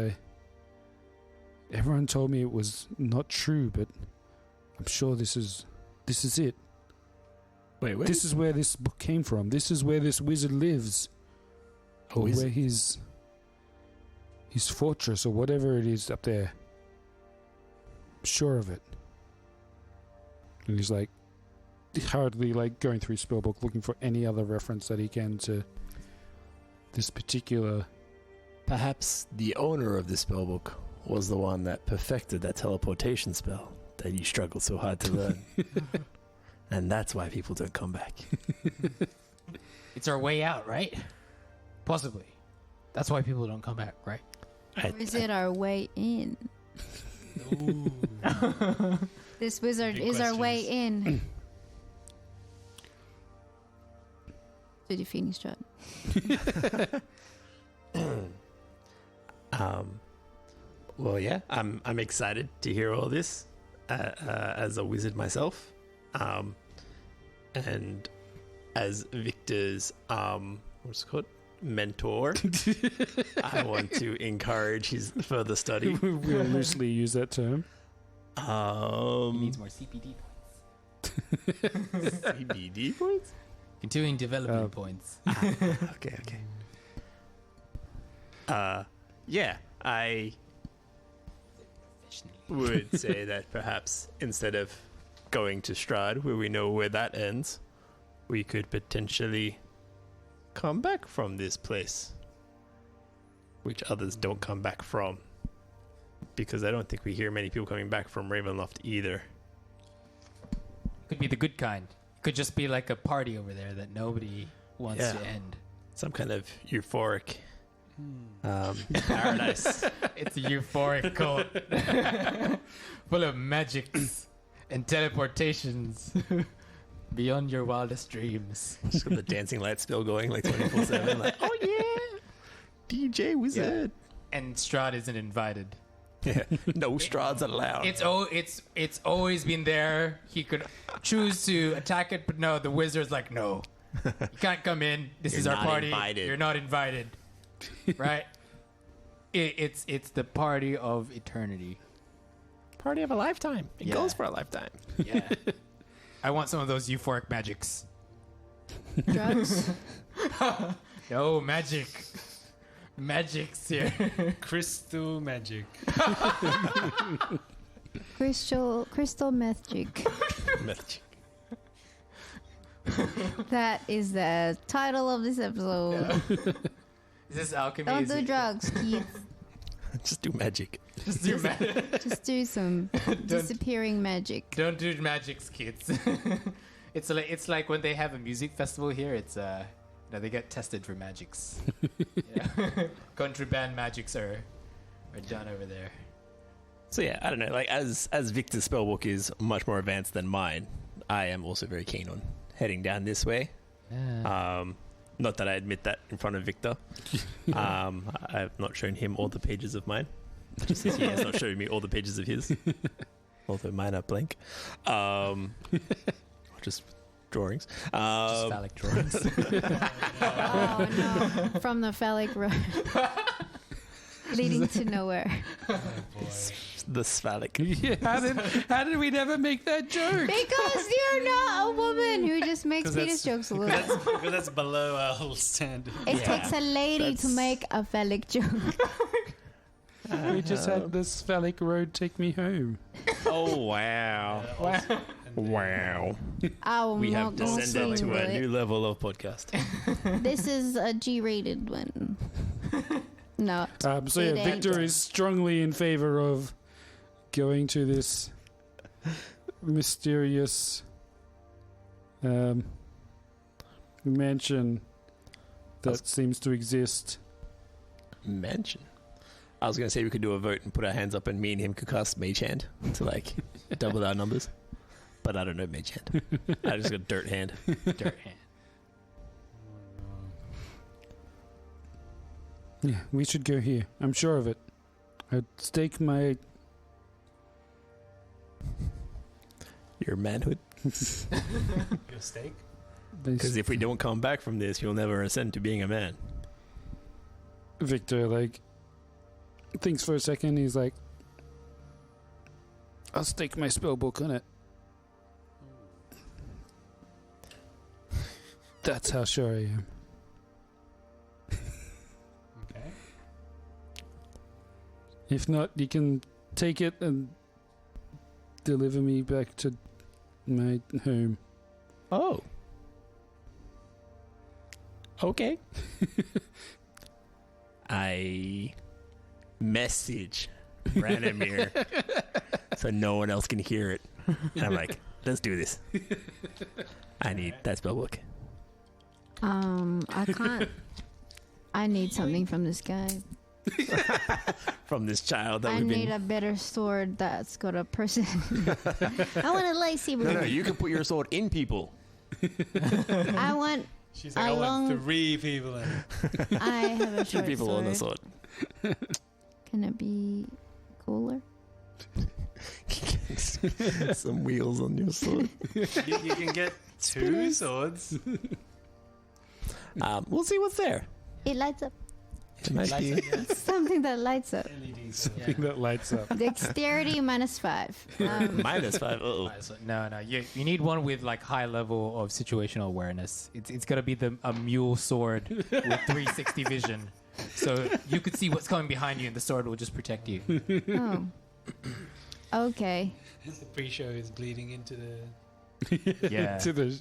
everyone told me it was not true, but I'm sure this is it. Wait, This is where this book came from. This is where this wizard lives. A Or wizard? where his fortress or whatever it is up there. I'm sure of it. And he's like hurriedly like going through his spellbook looking for any other reference that he can to this particular. Perhaps the owner of the spellbook was the one that perfected that teleportation spell that you struggled so hard to learn. And that's why people don't come back. It's our way out, right? Possibly. That's why people don't come back, right? Or is it our way in? This wizard Big is our way questions. in. Did you finish, Strahd? Well, yeah, I'm excited to hear all this as a wizard myself, and as Victor's what's it called, mentor. I want to encourage his further study. We'll loosely use that term. He needs more CPD points. CBD points. Continuing development points. Okay. Yeah, I would say that perhaps instead of going to Strahd, where we know where that ends, we could potentially come back from this place, which others don't come back from. Because I don't think we hear many people coming back from Ravenloft either. Could be the good kind. Could just be like a party over there that nobody wants to end. Some kind of euphoric paradise. It's a euphoric cult. Full of magics and teleportations beyond your wildest dreams. Just got the dancing light spell going like 24/7. Like, oh yeah, DJ Wizard. And Strahd isn't invited. Yeah. No Strahds allowed. It's always been there. He could choose to attack it, but no, the wizard's like, no, you can't come in. This is our party. Invited. You're not invited. Right? It's the party of eternity. Party of a lifetime. It goes for a lifetime. Yeah. I want some of those euphoric magics. Drugs. No magic. Magic's here. Crystal magic. Crystal magic. Magic. That is the title of this episode. Is this alchemy? Don't do drugs, kids. Just do magic. Just do magic. Just do some disappearing magic. Don't do magics, kids. It's like when they have a music festival here. It's they get tested for magics. Yeah. Country band magics are done over there. So yeah, I don't know. Like as Victor's spellbook is much more advanced than mine, I am also very keen on heading down this way. Not that I admit that in front of Victor. I've not shown him all the pages of mine. Just as he has not shown me all the pages of his. Although mine are blank. Just drawings. Just phallic drawings. Oh no! From the phallic road, leading to nowhere. Oh boy. The sphallic. Yeah, how did we never make that joke? Because you're not a woman who just makes 'Cause penis jokes a little. Because that's below our standard. It takes a lady to make a phallic joke. We just had this phallic road take me home. Oh wow! Wow! We have descended to a new level of podcast. This is a G-rated one. No. So yeah, It ain't. Victor is strongly in favor of going to this mysterious mansion that seems to exist. Mansion. I was going to say we could do a vote and put our hands up, and me and him could cast Mage Hand to like double our numbers. But I don't know Mage Hand. I just got Dirt Hand. Dirt hand. Yeah, we should go here. I'm sure of it. I'd stake my... Your manhood. Your steak? Because if we don't come back from this, you'll never ascend to being a man. Victor, like, thinks for a second. He's like, I'll stake my spellbook on it. That's how sure I am. Okay. If not, you can take it and deliver me back to my home. Oh. Okay. I message Randomir so no one else can hear it. And I'm like, let's do this. I need that spellbook. I can't. I need something from this guy. From this child that I we've need been... a better sword that's got a person. I want a lightsaber. No, you can put your sword in people. I want. She's like, I want 3 people in it. I have a 2 short people sword. on the sword. Can it be cooler? Some wheels on your sword. You can get 2 swords. We'll see what's there. It lights up. It might be... It's something that lights up. LED Something that lights up. Dexterity -5. Minus 5. Uh-oh. No. You need one with like high level of situational awareness. It's gotta be a mule sword with 360 vision, so you could see what's coming behind you, and the sword will just protect you. Oh. Okay. The pre-show is bleeding into Yeah. To the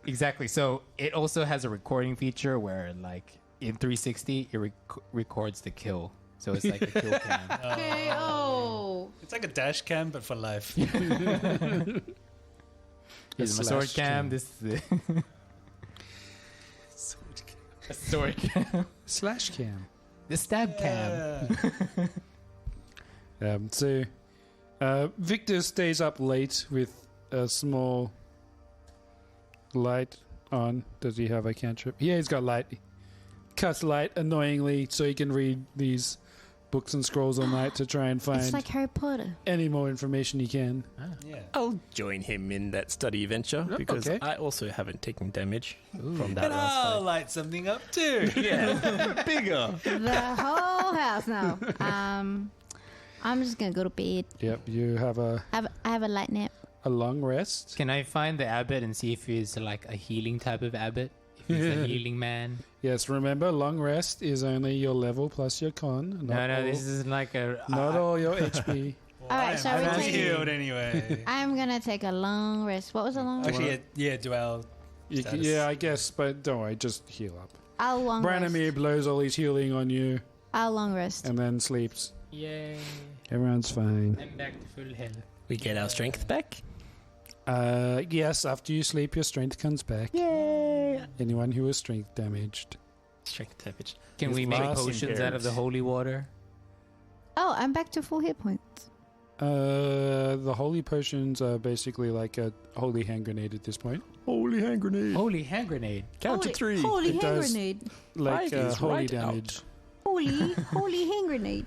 Exactly. So it also has a recording feature where, like, in 360, it records the kill. So it's like a kill cam. Okay. Oh. It's like a dash cam, but for life. Here's my sword cam. This is the a sword cam. slash cam. The stab cam. So Victor stays up late with a small light on. Does he have a cantrip? Yeah, he's got light. Cuts light annoyingly so he can read these books and scrolls all night to try and It's find like Harry Potter. any more information he can. Yeah. I'll join him in that study venture because okay. I also haven't taken damage from that And last I'll fight. light something up too. Yeah, bigger. The whole house now. I'm just gonna go to bed. Yep, you have I have a light nap. a long rest. Can I find the abbot and see if he's like a healing type of abbot? If he's a healing man? Yes, remember, long rest is only your level plus your con. Not No, all, this isn't like a. not all your HP. Well, All right, shall we I'm take- healed anyway. I'm gonna take a long rest. What was a long rest? Actually, yeah, dual. You Status. yeah, I guess, but don't worry, just heal up. I'll long rest. Branimir blows all his healing on you I'll long rest. and then sleeps. Yay! Everyone's fine. I'm back to full health. We get our strength back. Yes, after you sleep, your strength comes back. Yay! Anyone who was strength damaged. Strength damage. Can His we make last potions out of the endurance. holy water? Oh, I'm back to full hit points. The holy potions are basically like a holy hand grenade at this point. Holy hand grenade. Holy hand grenade. Count to three. Holy It hand does- grenade. Like Five is holy right damage Holy hand grenade.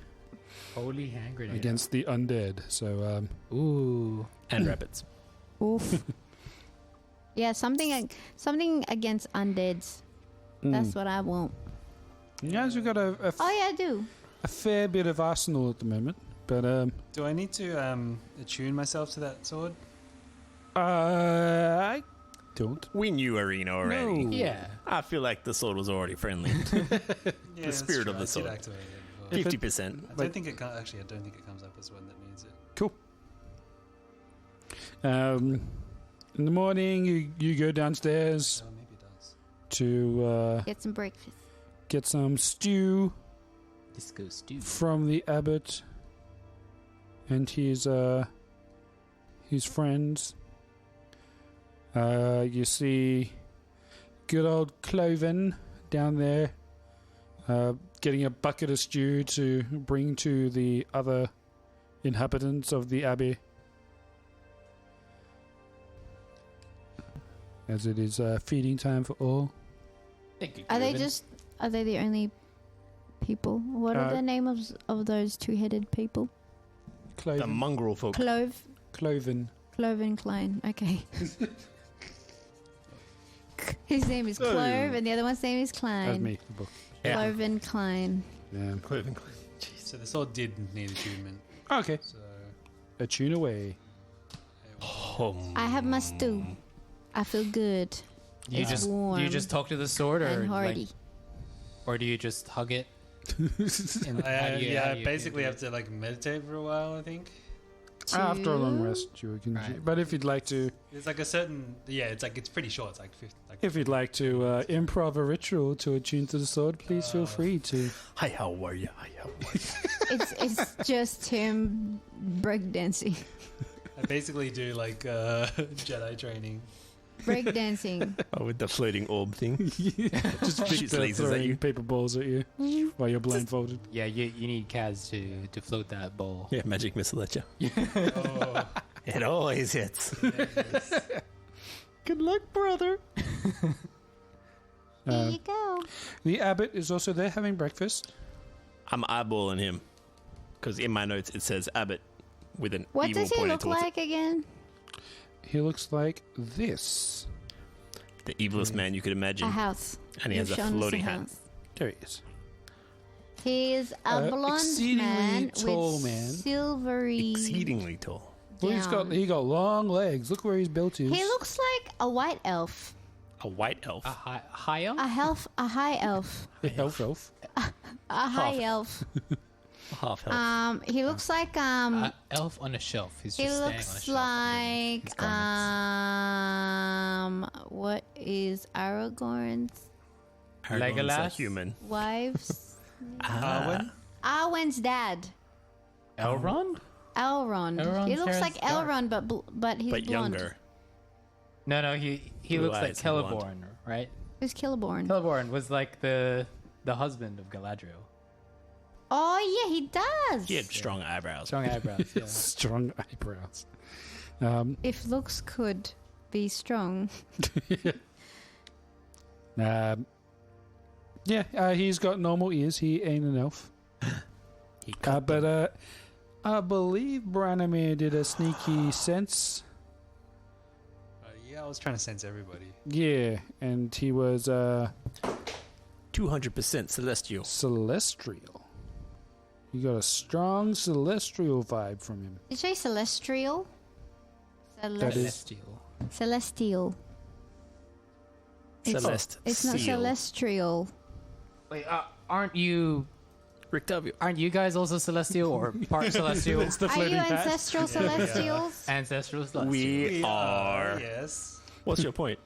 Holy hand grenade. against the undead. So, Ooh. And rabbits. Oof. Yeah, something against undeads. That's what I want. you guys have got a Oh yeah, I do. fair bit of arsenal at the moment. But, Do I need to attune myself to that sword? I don't. We knew Arena already. No. Yeah. I feel like the sword was already friendly. Yeah, that's spirit true. of the I did sword. activate it before. 50%. I don't think it actually. I don't think it comes up as one that needs it. Cool. In the morning, you go downstairs Oh, maybe it does. to Get some breakfast. get some stew Disco stew. from the abbot and his friends. You see good old Cloven down there getting a bucket of stew to bring to the other inhabitants of the abbey, as it is feeding time for all. Thank you. Are they Cloven. are they the only people? What are the names of those two-headed people? The Cloven. mongrel folk. Cloven. Cloven Klein. Okay. His name is Clove, and the other one's name is That's Klein. me. The book. Yeah. Cloven Klein. Yeah. Cloven. So the sword did need attunement. Okay. So Attune away. I have my stew. I feel good. You It's just warm you just talk to the sword, or and like, hardy. or do you just hug it? And how I, do you- yeah, how I do you basically do have to like meditate for a while. I think After a long Two. rest, you can. Right. But if you'd like to, there's like a certain it's pretty short. It's like 50, like if you'd like to improv a ritual to attune to the sword, please feel free to. Hi, how are you? Hi, how are you? It's just him breakdancing. I basically do like Jedi training. Breakdancing. Oh, with the floating orb thing. Just Shoots Victor lasers at throwing you. paper balls at you while you're blindfolded. Yeah, you need Kaz to float that ball. Yeah, magic missile at you. Oh, It always hits. Good luck, brother. There you go. The abbot is also there having breakfast. I'm eyeballing him. Because in my notes it says Abbott with an What evil does he pointed look towards like again? He looks like this. it. The evilest man you could A imagine. house. And he has You've a shown us floating a hat. house. There he is. He is a blonde exceedingly man tall with man. silvery. Exceedingly tall. Well, he got long legs. Look where his belt is. He looks like a white elf. A white elf. A high elf? A high elf. elf. A high elf. Half health. He looks like Elf on a shelf. He's he just looks standing on a shelf. like what is Aragorn's Aragorn's a Legolas? human. wife's Arwen? Arwen's dad? Elrond? Elrond. Elrond's He looks hair like is dark. Elrond, but he's But blonde. younger. No, he Blue looks like eyes and blonde. Celeborn, right? Who's Celeborn? Celeborn was like the husband of Galadriel. Oh yeah, he does. He had strong eyebrows. Strong eyebrows. Yeah. Strong eyebrows. If looks could be strong. He's got normal ears. He ain't an elf. He cut them. But I believe Branimir did a sneaky sense. Yeah, I was trying to sense everybody. Yeah, and he was 200% celestial. celestial. You got a strong celestial vibe from him. Did you say celestial? That is- Celestial. Celestial. Celeste. It's not Seal. celestial. Wait, aren't you Rick W. guys also celestial or part celestial? It's the Are you floating hat. ancestral celestials? Ancestral celestial. We are. Yes. What's your point?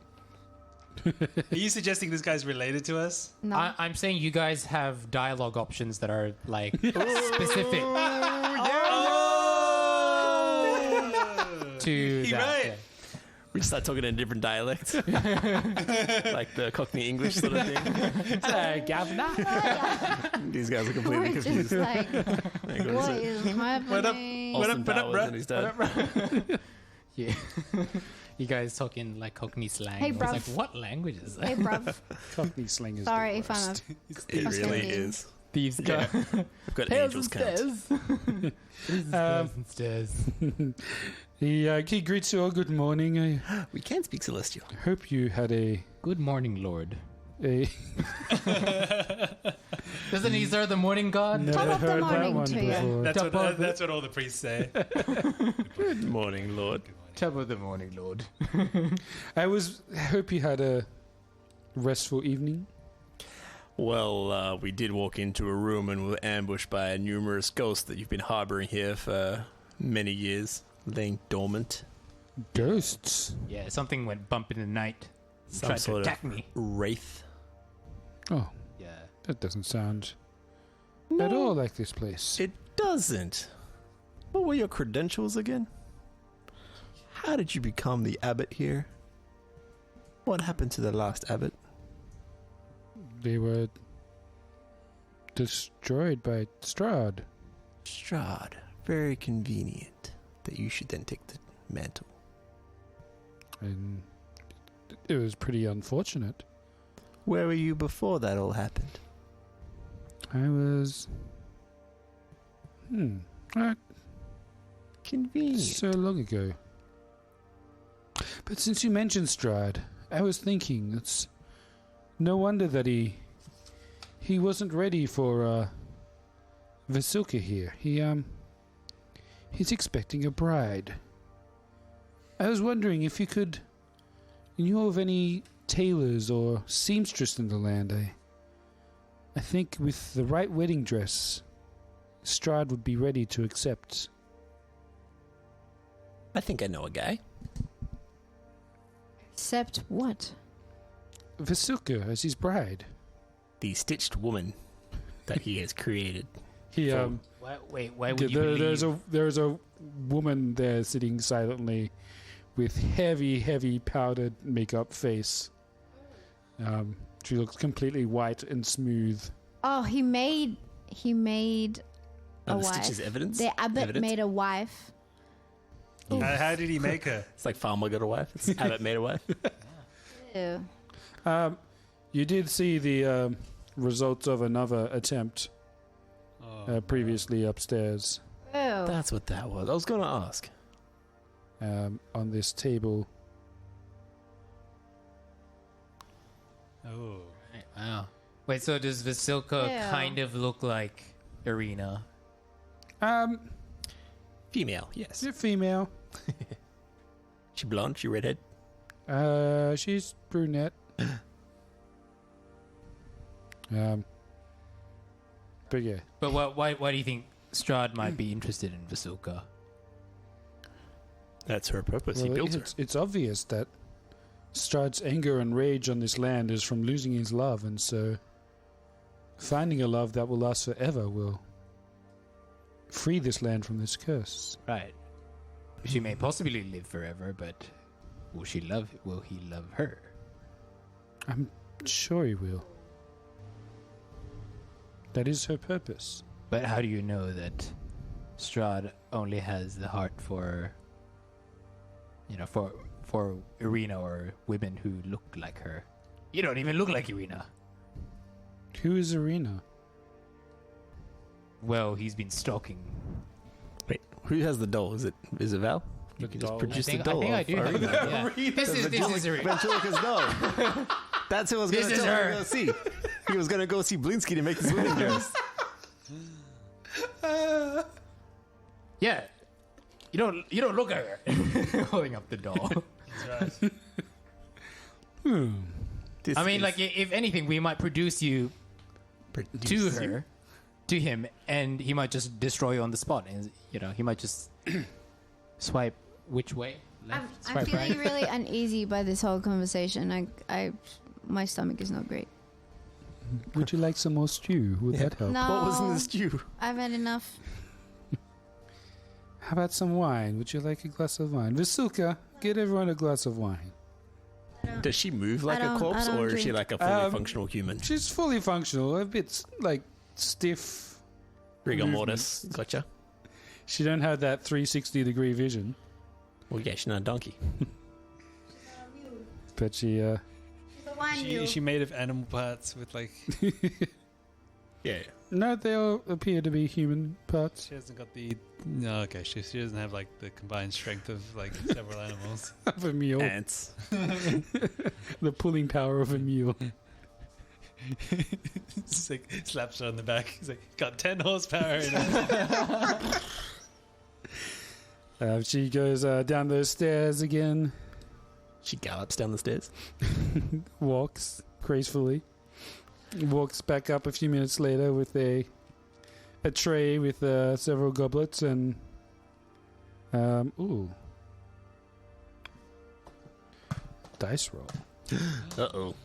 Are you suggesting this guy's related to us? No. I'm saying you guys have dialogue options that are like specific to He that. right. Yeah. We start talking in a different dialect. Like the Cockney English sort of thing. Hello, governor. These guys are We're completely just confused. like, Like, what is happening? Austin What up, Powers bruh? and his dad. Yeah. You guys talking like Cockney slang. Hey, I was bruv. like, what language is that? Hey, bruv. Cockney slang is Sorry the if I'm worst. It Austin really Powers. is. Thieves' Yeah. cut. I've got Tails angels and count. stairs. Stairs. He greets you all. Good morning. I We can speak celestial. hope you had a Good morning, Lord. Doesn't he serve the morning god? never Top of the heard that morning one to you. before. That's what all the priests say. Good morning, Lord. Top of the morning, Lord. I hope you had a restful evening. Well, we did walk into a room and were ambushed by a numerous ghosts that you've been harboring here for many years, laying dormant. Ghosts. Yeah, something went bump in the night. Some Tried to sort attack of me. wraith. Oh, Yeah. that doesn't sound at all like this place. It doesn't. What were your credentials again? How did you become the abbot here? What happened to the last abbot? They were destroyed by Strahd. Strahd. Very convenient that you should then take the mantle. And it was pretty unfortunate. Where were you before that all happened? I was... Convenient. so long ago. But since you mentioned Strahd, I was thinking it's no wonder that he wasn't ready for Vasilka here. He's expecting a bride. I was wondering if you knew of any tailors or seamstress in the land. I think with the right wedding dress, Strahd would be ready to accept. I think I know a guy. Except what? Vasilka as his bride. The stitched woman that he has created. He Wait, why would you believe? there's a woman there sitting silently with heavy powdered makeup face. She looks completely white and smooth. Oh, he made a the wife. stitches evidence? The abbot Evidence? made a wife. How did he make her? It's like Farmer got a wife. It's abbot made a wife. Ew. You did see the results of another attempt previously upstairs Ew. That's what that was. I was going to ask. on this table. Oh. Wow. Wait, so does Vasilka Ew. kind of look like Irina? Female, yes. She's female. She blonde? She redhead? She's brunette. But yeah. But why do you think Strahd might be interested in Vasilka? That's her purpose. He Well, built her. it's obvious that Strahd's anger and rage on this land is from losing his love, and so finding a love that will last forever will free this land from this curse. Right. She may possibly live forever, but will he love her? I'm sure he will. That is her purpose. But how do you know that Strahd only has the heart for, for Irina or women who look like her? You don't even look like Irina. Who is Irina? Well, he's been stalking. Wait, who has the doll? Is it Val? You can just doll. produce I the doll. think I do. of Irina. Yeah. This is Irina. Angelica's doll. That's who I was going to This is tell her her. to go see. He was going to go see Blinsky to make his wedding dress. Yeah. You don't look at her. Holding up the doll. That's right. This I mean, is- like, if anything, we might produce you to her, to him, and he might just destroy you on the spot. And he might just swipe which way? Left, I'm swipe feeling right. really uneasy by this whole conversation. My stomach is not great. Would you like some more stew? Would that help? No, What was in the stew? I've had enough. How about some wine? Would you like a glass of wine? Vasilka, get everyone a glass of wine. Does she move like I a don't- corpse, I don't or is she drink. like a fully functional human? She's fully functional, a bit like stiff. Rigor mortis. Gotcha. She don't have that 360-degree vision, Well, yeah, she's not a donkey. but she Is she made of animal parts with like? Yeah. no, they all appear to be human parts She hasn't got the. No, okay. She doesn't have like the combined strength of like several animals. of a mule. Ants. The pulling power of a mule. It's like slaps her on the back. He's like, got 10 horsepower in it. She goes down those stairs again, She gallops down the stairs. walks gracefully, walks back up a few minutes later with a tray with several goblets and dice roll. Uh-oh.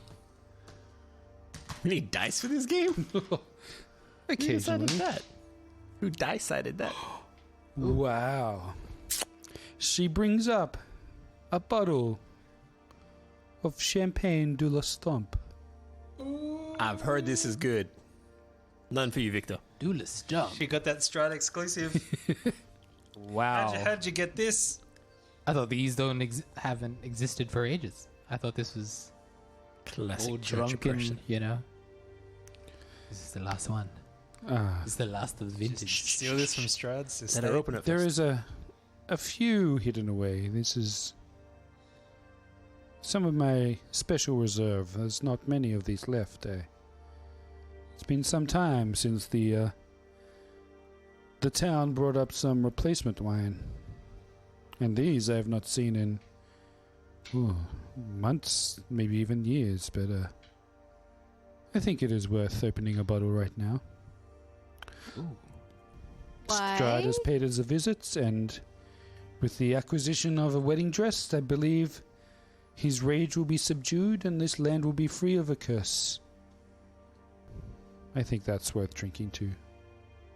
We need dice for this game? Who decided Occasionally. that? Who dice-sided that? Wow. She brings up a bottle of champagne de la Stomp. I've heard this is good. None for you, Victor. Dooless jump. She got that Strahd exclusive. Wow. How'd you get this? I thought these haven't existed for ages. I thought this was Classic old church drunken, oppression. This is the last one. Ah. This is the last of the vintage. Steal this from Strahd's Let estate. her open it There first. is a few hidden away. This is some of my special reserve. There's not many of these left. It's been some time since the town brought up some replacement wine, and these I have not seen in months, maybe even years. But I think it is worth opening a bottle right now. Strahd has paid us a visit, and with the acquisition of a wedding dress, I believe his rage will be subdued and this land will be free of a curse. I think that's worth drinking too.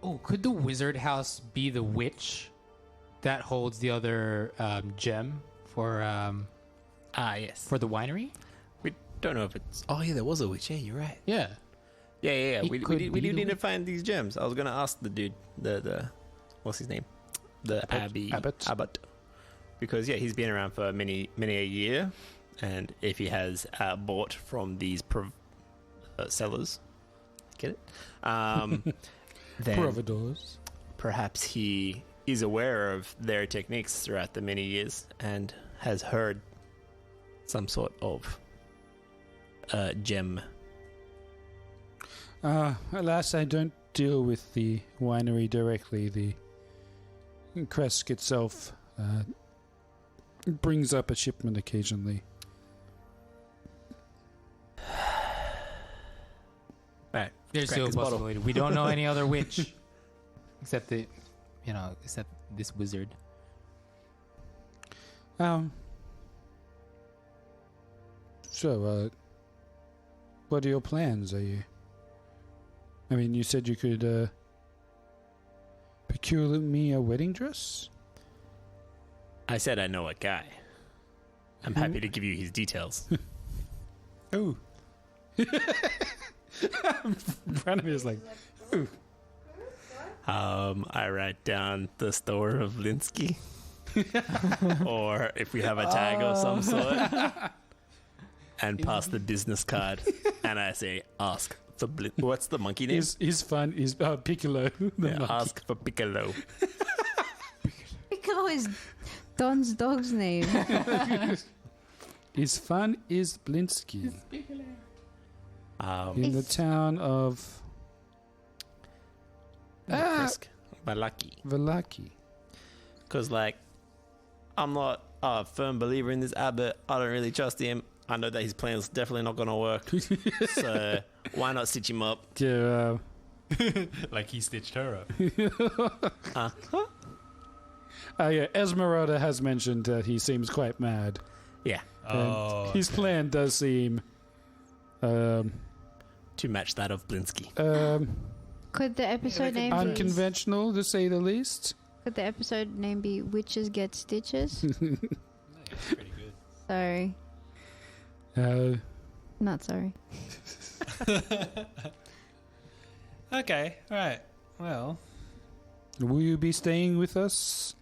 Oh, could the wizard house be the witch that holds the other gem for yes. the winery? We don't know if it's... Oh, yeah, there was a witch. Yeah, you're right. Yeah. Yeah. It We could do be the need to witch. find these gems. I was going to ask the dude, the what's his name? The Abbot. Because, yeah, he's been around for many a year. And if he has bought from these sellers, get it? Then Providors. perhaps he is aware of their techniques throughout the many years and has heard some sort of gem. Alas, I don't deal with the winery directly. The Kresk itself brings up a shipment occasionally. Right. There's Crack still a his bottle. possibility. We don't know any other witch except except this wizard. So, what are your plans? I mean, you said you could procure me a wedding dress. I said I know a guy. I'm happy to give you his details. Oh. Branimir is like, I write down the store of Linsky. Or if we have a tag of some sort. And pass the business card. And I say, ask for what's the monkey name? his fun is Piccolo. The monkey. Ask for Piccolo. Piccolo is Don's dog's name. His fun is Blinsky in the It's- town of Balaki. Valaki. Because, like, I'm not a firm believer in this abbot. I don't really trust him. I know that his plan's definitely not going to work. So, why not stitch him up? Yeah, Like he stitched her up. yeah. Esmeralda has mentioned that he seems quite mad. Yeah. Oh, His plan does seem To match that of Blinsky. Could the episode name be, unconventional, to say the least. could the episode name be Witches Get Stitches? pretty good. Sorry. Not sorry. Okay, all right. Well, Will you be staying with us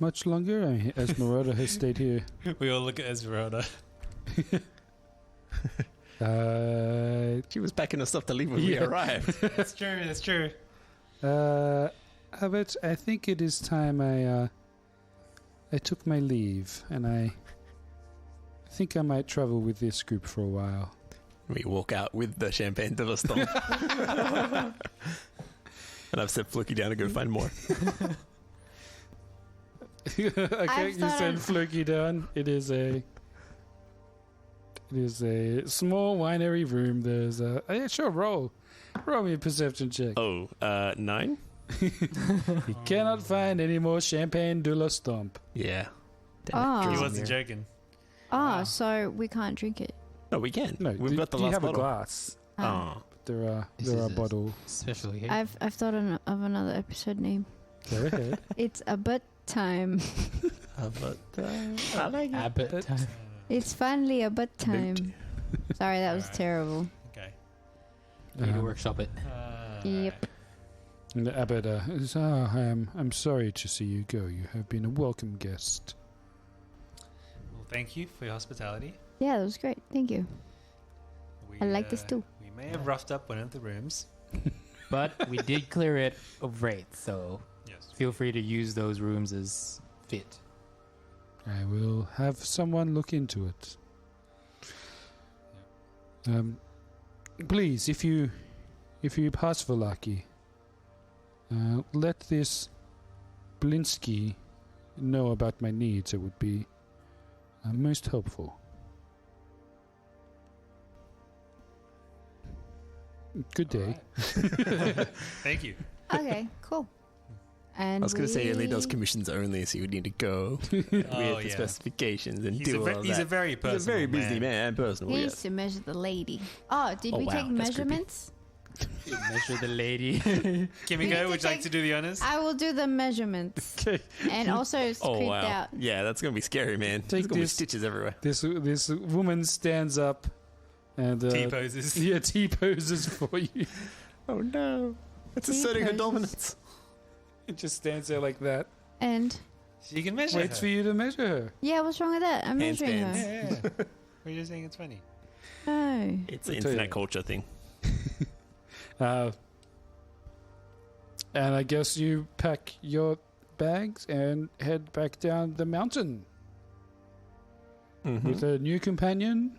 much longer? I mean, Esmeralda has stayed here. we all look at Esmeralda. She was packing her stuff to leave when we Yeah. arrived. That's true. That's true. Albert, I think it is time I took my leave, and I think I might travel with this group for a while. We walk out with the champagne to the stomp. And I've set Fluky down to go find more. Okay, I've you thought send of- Floki down. It is a small winery room. There's a yeah, sure, roll me a perception check. Oh, 9? You cannot find any more champagne de la Stomp. Yeah. Oh. He He wasn't joking. Oh, so we can't drink it. No, we can. No, We've got the you last have bottle. a glass. Oh. There This are is a- bottle. Special here. I've thought of another episode name. Go ahead. It's a butt time. But I like it. Abbott time. It's finally a butt time. Sorry, that was Alright. terrible. Okay. We need to workshop it. Yep. And the abbot is, I'm sorry to see you go. You have been a welcome guest. Well, thank you for your hospitality. Yeah, that was great. Thank you. We, I like this too. We may have roughed up one of the rooms. But we did clear it of wraiths, so Yes. feel free to use those rooms as fit. I will have someone look into it. Please, if you pass Valaki, let this Blinsky know about my needs. It would be most helpful. Good day. Thank you. Okay, cool. And I was going to say he only does we- commissions only, so you would need to go with Oh, the yeah. specifications and He's do a, all he's that. a very personal He's a very busy man, personal. He Yes. needs to measure the lady. Oh, did Oh, we wow, take that's creepy. measurements? Measure the lady. Kimiko, would you like to do the honors? I will do the measurements. Okay. And also Oh creeped wow! out. Yeah, that's gonna be scary, man. Take There's gonna be this- stitches everywhere. This woman stands up and T poses. yeah, T poses for you. Oh no! It's asserting her T-poses. dominance. It just stands there like that. And She can measure. Waits her. for you to measure her. yeah, what's wrong with that? I'm measuring Handstands. her. Yeah. We're just saying it's funny. No. It's an I'll tell you internet that. culture thing. And I guess you pack your bags and head back down the mountain with a new companion,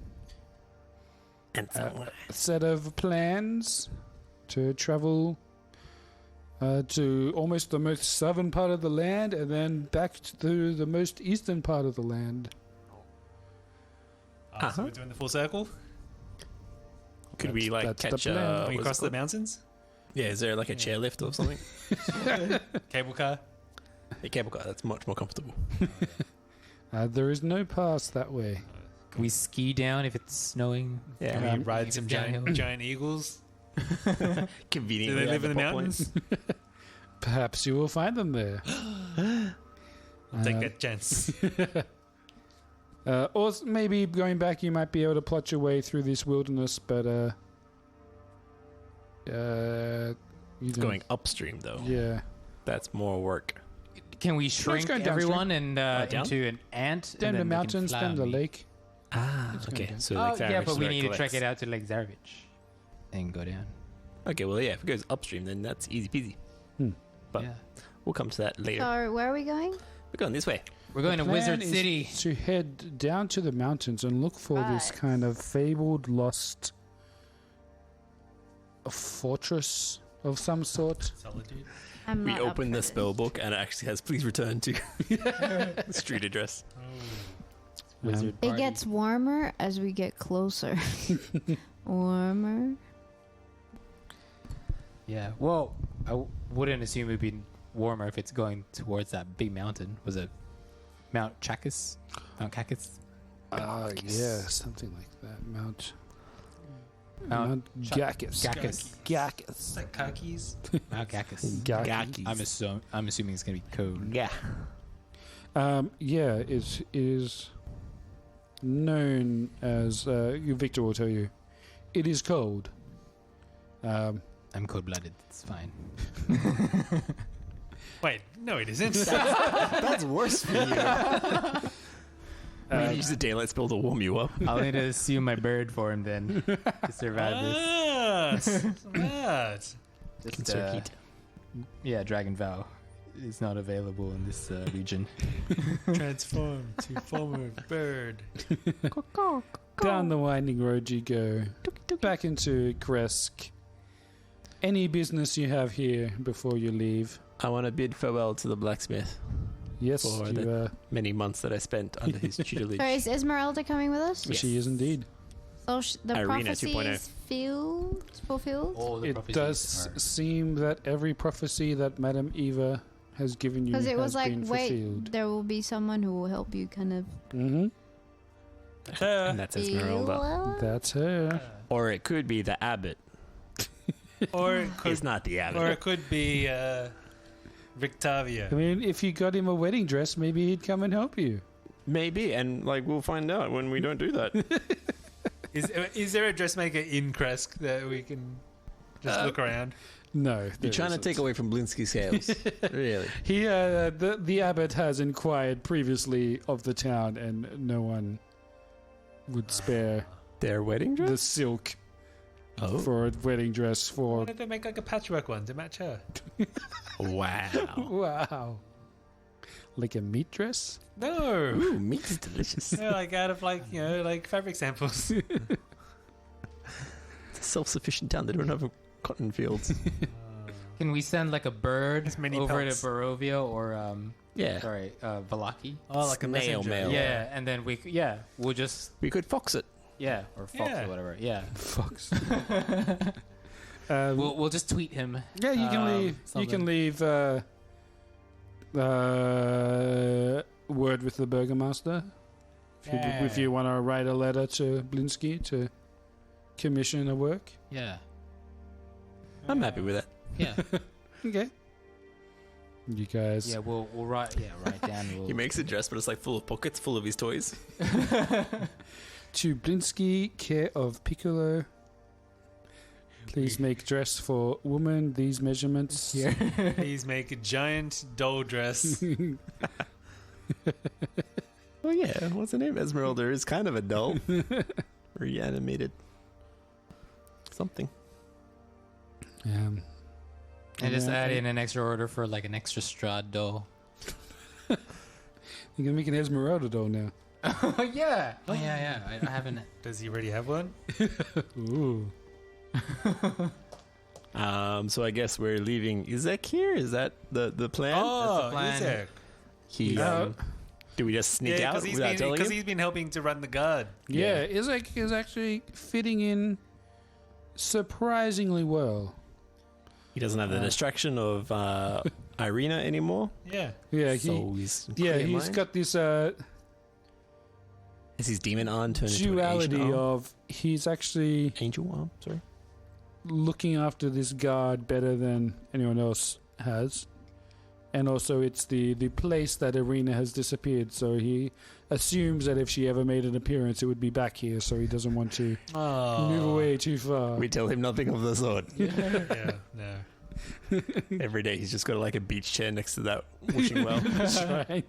And someone. a set of plans to travel to almost the most southern part of the land and then back to the most eastern part of the land. So we're doing the full circle. Could we like That's the catch plan. Can we what's cross it the called? mountains? Yeah, is there like a chairlift or something? Cable car? A cable car. That's much more comfortable. There is no pass that way. Can we ski down if it's snowing? Yeah, Can we ride if some it's downhill. giant eagles? convenient. Do they live in the mountains? Perhaps you will find them there. I'll take that chance. Or maybe going back, you might be able to plot your way through this wilderness, but you don't- Going upstream though. Yeah, That's more work. Can we shrink going downstream. everyone and Down? into an ant? down and the then we can mountains, fly down on the me? lake. Ah, It's okay. going So Oh, like yeah, but we where it need to collects. trek it out to Lake Zarevich and go down. Okay, well, yeah, if it goes upstream, then that's easy peasy. But yeah. we'll come to that later. So where are we going? We're going this way. We're going to Plan Wizard is City. to head down to the mountains and look for this Right. kind of fabled lost fortress of some sort. Solitude. I'm We not up open for the this. spell book and it actually has please return to street address. Wizard It party. gets warmer as we get closer. Warmer. Yeah. Well, I wouldn't assume it'd be warmer if it's going towards that big mountain. Was it Mount Chacus? Mount Cacus? Yeah, something like that. Mount Mount Gacus. Cacus. Gacus. It's like khakis. Mount Cacus. Gacus. I'm assuming it's gonna be code. Yeah. Yeah, it is known as. Victor will tell you. It is cold. I'm cold-blooded. It's fine. Wait, no, it isn't. That's worse for you. We use the daylight spell to warm you up. I'll need to assume my bird form then to survive this. Smart. Just, Conserve heat. Yeah, Dragon Vow is not available in this region. Transform to form a bird. Down the winding road you go. Back into Kresk. Any business you have here before you leave? I want to bid farewell to the blacksmith. Yes, For you, the- Many months that I spent under his tutelage. So is Esmeralda coming with us? she is indeed. So the Irina prophecy 2.0. is fulfilled? All the It prophecies does are- seem that every prophecy that Madame Eva has given you Because has it was like, been wait, fulfilled. there will be someone who will help you kind of Mm-hmm. And that's Esmeralda. feel. That's her. Or it could be the abbot. Or it could, He's not the abbot. or it could be I Victavia. mean, if you got him a wedding dress, maybe he'd come and help you. Maybe, and like we'll find out when we don't do that. Is there a dressmaker in Kresk that we can just look around? No. You're there trying to isn't. take away from Blinsky's sales. Really? He, the abbot has inquired previously of the town, and no one would spare Their wedding the dress? silk Oh. for a wedding dress Why for. don't they make like a patchwork one to match her? Wow. Wow. Like a meat dress? No. Ooh, meat is delicious. Yeah, like out of like, you know, like fabric samples. It's a self-sufficient town. They don't have cotton fields. Can we send like a bird As many over pelts. to Barovia or Yeah. sorry, Valaki? Oh, like a Snail messenger. mail. Yeah, and then we'll just We could fox it. or Fox Yeah. or whatever. Yeah, Fox. we'll just tweet him. Yeah, you can leave. You can something. leave word with the burgomaster if you want to write a letter to Blinsky to commission a work. Yeah, I'm happy with that. yeah, Okay. You guys. yeah. We'll write down. He makes a dress, but it's like full of pockets, full of his toys. To Blinsky, care of Piccolo. Please make dress for woman. These measurements here. Please make a giant doll dress. Oh yeah, what's the name? Esmeralda is kind of a doll. Reanimated. Something. And just Yeah, add in an extra order for like an extra Strahd doll. You can make an Esmeralda doll now. Oh yeah. Oh yeah. I haven't. Does he already have one? Ooh. So I guess we're leaving Izek here. Is that the plan? Oh, plan. Isaac. He. Do we just sneak Yeah, out because without telling him? he's been helping to run the guard. Yeah, Izek is actually fitting in surprisingly well. He doesn't have the distraction of Irina anymore. Yeah. Yeah, So he's he's got this Is his demon arm turned into an duality Asian arm? of he's actually Angel arm? Sorry. looking after this guard better than anyone else has. And also it's the place that Irina has disappeared, so he assumes that if she ever made an appearance it would be back here, so he doesn't want to move away too far. We tell him nothing of the sort. Yeah, no. Every day he's just got like a beach chair next to that washing well. That's right.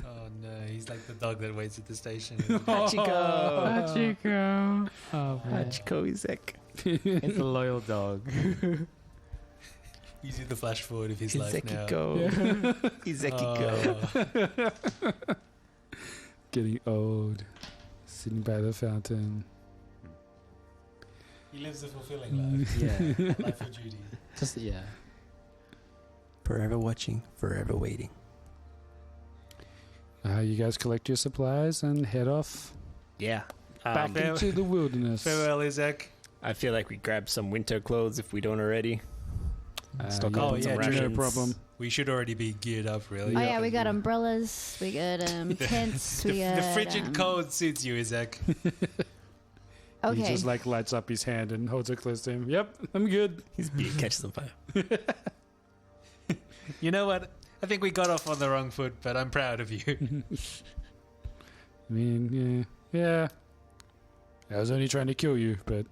Oh no, he's like the dog that waits at the station. Hachiko. Oh, man. Hachiko Izek. It's a loyal dog. You see the flash forward of his life now. Izekiko. Izekiko. Oh. Getting old. Sitting by the fountain. He lives a fulfilling life. Yeah. Life of duty. Just, yeah. Forever watching, forever waiting. You guys collect your supplies and head off Yeah. back into the wilderness. Farewell, Isaac. I feel like we grab some winter clothes if we don't already. Stock yeah, up on on some some no rations. problem. We should already be geared up, really. Oh yeah, we got umbrellas. We got tents. We got The frigid cold suits you, Isaac. He Okay. just like lights up his hand and holds it close to him. Yep, I'm good. His beard catches on fire. You know what? I think we got off on the wrong foot, but I'm proud of you. I mean, yeah. I was only trying to kill you, but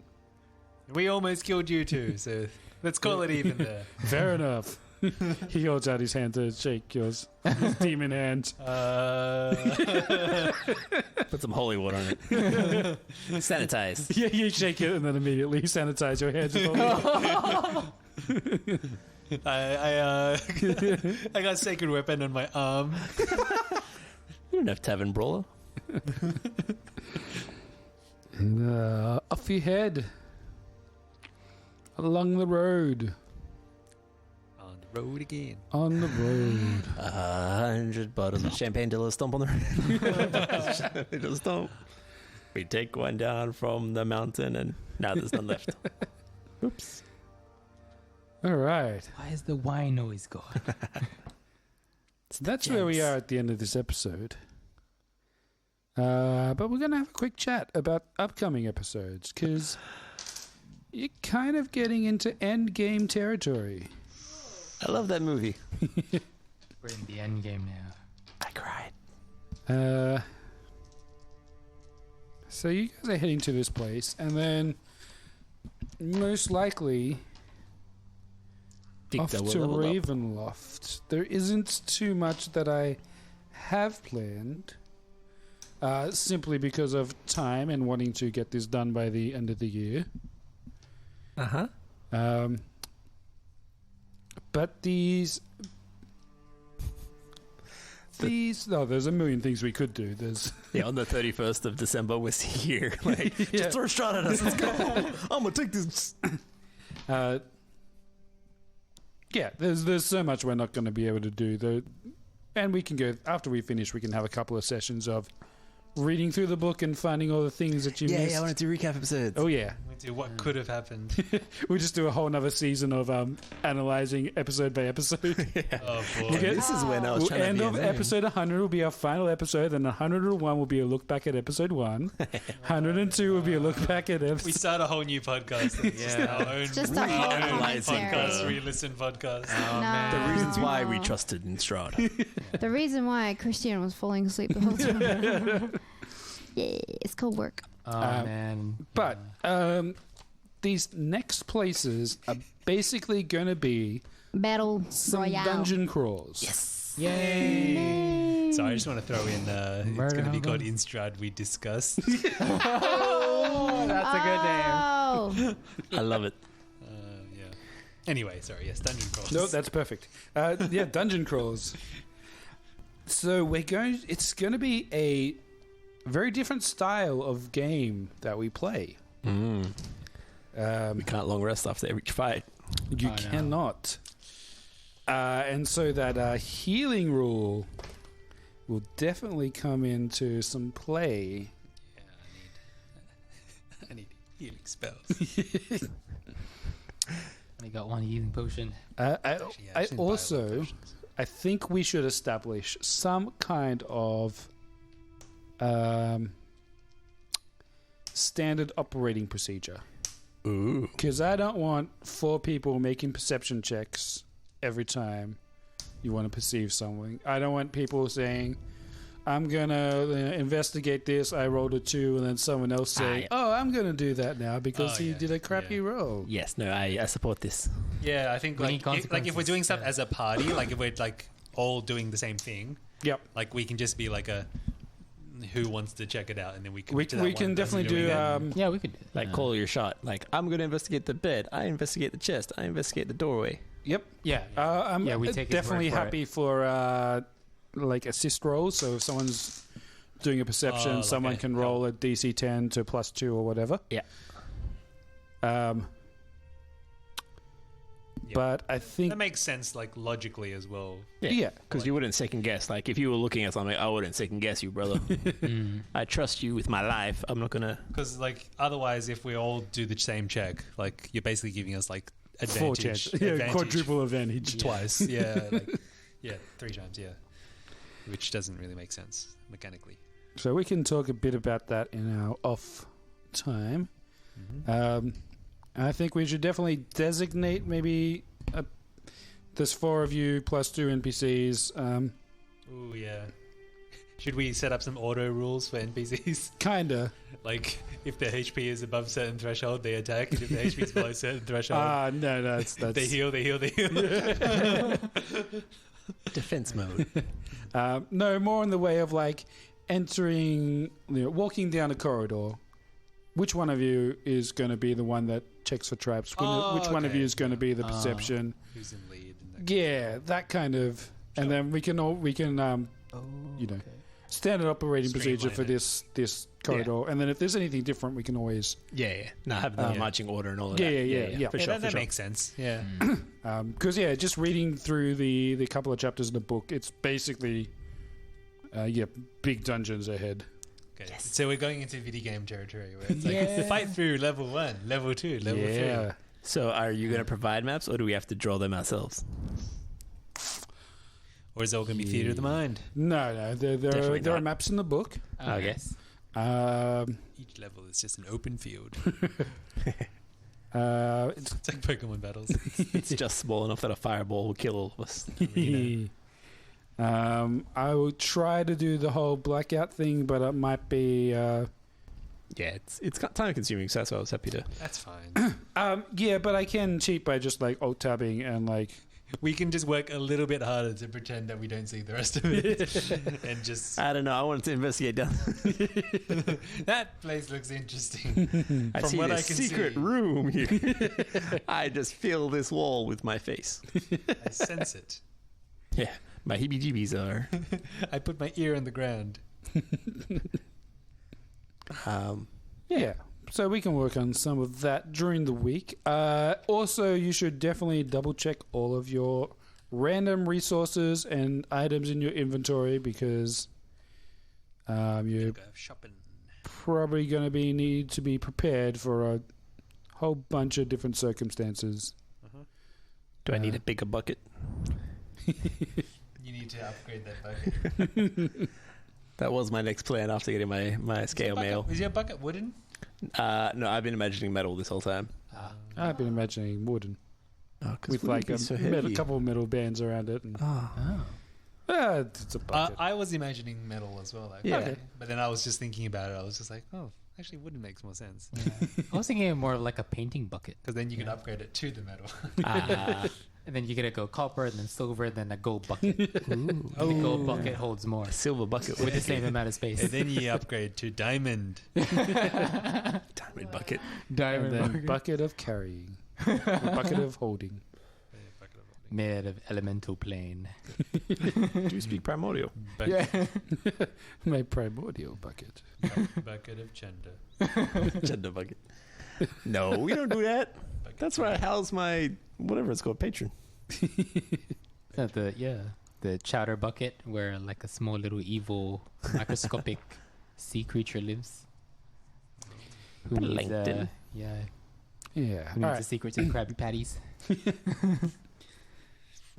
We almost killed you too, so let's call it even there. fair enough. He holds out his hand to shake yours. His demon hand. Put some holy water on it. Sanitize. Yeah, you shake it and then immediately sanitize your hands. I got sacred weapon on my arm. You don't have tavern brawler. And off you head. Along the road. On the road again. On the road. 100 bottles of champagne till a stomp on the road. Little stomp. We take one down from the mountain and now there's none left. Oops. All right. Why is the wine always gone? That's where we are at the end of this episode. But we're going to have a quick chat about upcoming episodes because you're kind of getting into end game territory. I love that movie. We're in the end game now. I cried. So you guys are heading to this place, and then most likely off to Ravenloft. There isn't too much that I have planned, simply because of time and wanting to get this done by the end of the year. Uh-huh. But there's a million things we could do. There's Yeah, on the 31st of December, we're here. Like, just throw Strahd at us. Let's go. I'm going to take this. There's so much we're not going to be able to do. And we can go, after we finish, we can have a couple of sessions of reading through the book and finding all the things that you missed. Yeah, I wanted to recap episodes. Oh, yeah. We do what could have happened. We'll just do a whole nother season of analyzing episode by episode. Oh boy. Okay. This is when I was We'll trying end to off episode 100 will be our final episode, and 101 will be a look back at episode 1. 102 will be a look back at We episode... start a whole new podcast. It's just our own, Just a our whole own analyzing podcast, commentary. re-listen podcast. No. The reasons why we trusted in Strahd. The reason why Christian was falling asleep the whole time. Yeah, it's called work. Oh, man. But these next places are basically going to be Battle some Royale. dungeon crawls. Yes. Yay! So I just want to throw in, it's Murder going to be Hobo. called Strahd We Discuss. Oh, that's a good name. Oh, I love it. Yeah. Anyway, sorry. Yes, Dungeon Crawls. No, that's perfect. Yeah, dungeon crawls. So it's going to be a very different style of game that we play. We can't long rest after every fight. You I know. cannot. And so that healing rule will definitely come into some play. I need Healing spells. I got one healing potion. I shouldn't buy a lot of also, potions. I think we should establish some kind of standard operating procedure. Ooh. Because I don't want 4 people making perception checks every time you want to perceive something. I don't want people saying, I'm going to investigate this, I rolled a 2, and then someone else saying, yeah. oh, I'm going to do that now because Oh, he yeah. did a crappy Yeah. roll. Yes, no, I support this. Yeah, I think We like need if we're doing stuff consequences, yeah. as a party, like if we're like all doing the same thing, Yep. like we can just be like a who wants to check it out, and then we can We can definitely do... Yeah, we could. Like, call your shot. Like, I'm going to investigate the bed. I investigate the chest. I investigate the doorway. Yep. Yeah. I'm Yeah, we take his definitely word for happy for like assist rolls. So if someone's doing a perception, like someone a can roll a DC 10 to +2 or whatever. Yeah. Yeah. But I think that makes sense, like logically as well. yeah. Because you wouldn't second guess. Like, if you were looking at something, I wouldn't second guess you, brother. I trust you with my life. I'm not going to... Because like otherwise, if we all do the same check, like you're basically giving us like 4 advantage, chance. Yeah, advantage quadruple advantage. twice. Yeah, like, yeah, 3 times. Yeah, which doesn't really make sense mechanically. So we can talk a bit about that in our off time. I think we should definitely designate maybe there's 4 of you plus 2 NPCs. Oh yeah. Should we set up some auto rules for NPCs? Kinda. Like, if their HP is above certain threshold, they attack. And if their HP is below certain threshold, No, that's they heal. Defense mode. no, more in the way of like entering, walking down a corridor. Which one of you is going to be the one that checks for traps? Which one of okay. you is going to be the perception? Who's in lead? And Yeah, that kind of. And then we can standard operating procedure for Streamline this corridor. And then if there's anything different, we can always. Yeah. No, have the marching order and all of Yeah, that. yeah. For yeah, sure, that, for that sure. makes sense. Yeah. Because just reading through the couple of chapters in the book, it's basically, big dungeons ahead. Okay. So we're going into video game territory where it's like fight through level 1, level 2, level 3. So are you going to provide maps or do we have to draw them ourselves? Or is it all going to be theater of the mind? No, there Definitely are not. maps in the book. Okay. Each level is just an open field. It's It's like Pokemon battles. It's just small enough that a fireball will kill all of us. I will try to do the whole blackout thing, but it might be. Yeah, it's time consuming, so that's why I was happy to. That's fine. But I can cheat by just like alt tabbing and like. We can just work a little bit harder to pretend that we don't see the rest of it. And just... I don't know. I wanted to investigate down. that place looks interesting. I From see what this I can secret see. room here. I just fill this wall with my face. I sense it. Yeah, my heebie-jeebies are. I put my ear on the ground. Yeah. So we can work on some of that during the week. Also, you should definitely double check all of your random resources and items in your inventory because you're Go shopping. probably going to need to be prepared for a whole bunch of different circumstances. Do I need a bigger bucket? You need to upgrade that bucket. That was my next plan after getting my scale mail. Is your bucket wooden? No, I've been imagining metal this whole time. I've been imagining wooden Oh, with like a couple of metal bands around it. And, it's a bucket. I was imagining metal as well. Like, Yeah. okay. But then I was just thinking about it. I was just like, oh, actually wooden makes more sense. I was thinking more like a painting bucket. Because then you can upgrade it to the metal. And then you get to go copper, and then silver, and then a gold bucket. And the gold bucket holds more A silver bucket with the same amount of space. And then you upgrade to diamond. diamond bucket. And Diamond then bucket. bucket of carrying, a bucket of holding. Made of elemental plane. Do you speak primordial? My primordial bucket. Bucket of gender. Gender bucket. No, we don't do that. That's where I house my whatever it's called, patron. The chowder bucket where like a small little evil microscopic sea creature lives. LinkedIn. Yeah. Yeah. Who needs All the right. secrets of Krabby Patties?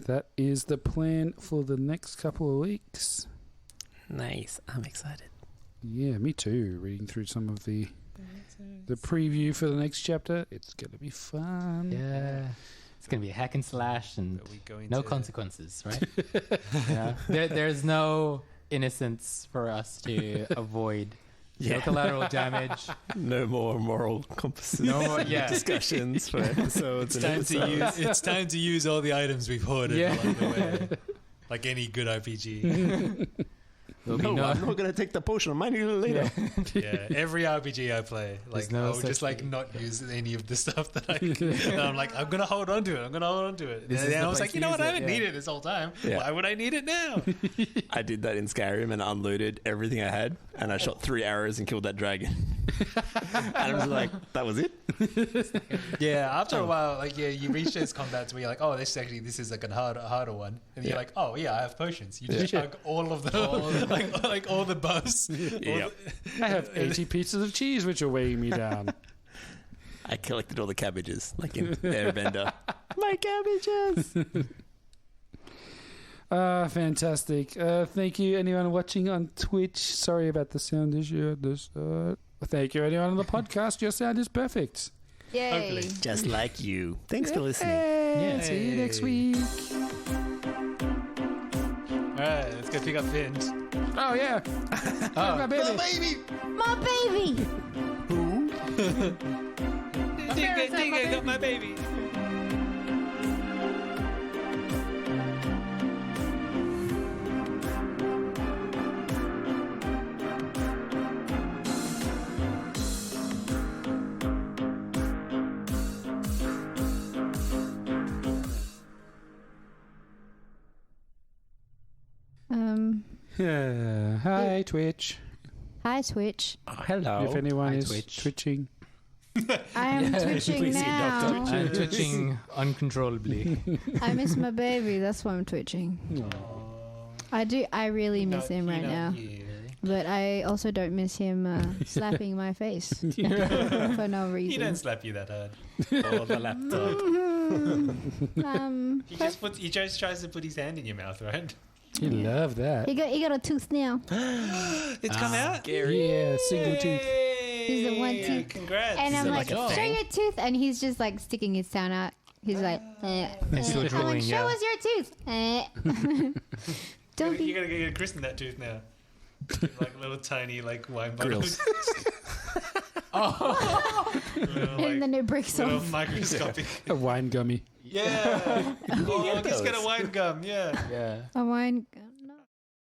That is the plan for the next couple of weeks. Nice. I'm excited. Yeah, me too. Reading through some of the preview for the next chapter. It's gonna be fun. Yeah. It's going to be a hack and slash and Are we going no to- consequences, right? Yeah. There's no innocence for us to avoid. No collateral damage. No more moral compasses. No more, yeah. Discussions for episodes. It's time to use all the items we've hoarded Yeah. along the way. Like any good RPG. There'll be No, no, I'm not going to take the potion. I might need it later. Yeah, every RPG I play, like There's no I'll such just like thing. not use any of the stuff that and I'm like, I'm gonna hold on to it. I'm gonna hold on to it. This is And the I was place like, you to know what? use I it, haven't yeah. needed it this whole time. Yeah. Why would I need it now? I did that in Skyrim and unloaded everything I had, and I shot 3 arrows and killed that dragon. And I was like, that was it? Yeah, after a while, like you reach those combats where you're like, oh, this is like a harder one, and you're Yeah. like, oh yeah, I have potions. You just chug all of them, like all the buffs. Yep. I have 80 pieces of cheese which are weighing me down. I collected all the cabbages, like in Airbender. My cabbages! Fantastic. Thank you, anyone watching on Twitch. Sorry about the sound issue. Thank you, anyone on the podcast. Your sound is perfect. Yay. Hopefully. Just like you. Thanks for listening. Yeah. See you next week. All right, let's go pick up Fins. Oh yeah. Oh, my baby. My baby. Dingo got my baby. Yeah. Hi, Twitch. Hi, Twitch. Hello. If anyone hi, is Twitch. twitching. I am twitching Please see a doctor. now. I'm twitching uncontrollably. I miss my baby. That's why I'm twitching. I do. I really miss him right now. But I also don't miss him slapping my face for no He reason. don't slap you that hard. Or the laptop. He just tries to put his hand in your mouth, right? You love that. he got a tooth now. It's come out. Yeah, single tooth. He's the one tooth. Congrats. And I'm it like, like a show thing? your tooth, and he's just like sticking his tongue out. He's like, still I'm drooling, like, show yeah. us your tooth. Don't You be. gotta christen that tooth now. Like little tiny like wine Grills. bottles. And then it breaks little off. microscopic. A wine gummy. Yeah. Oh, just get a wine gum. Yeah. Yeah. A wine.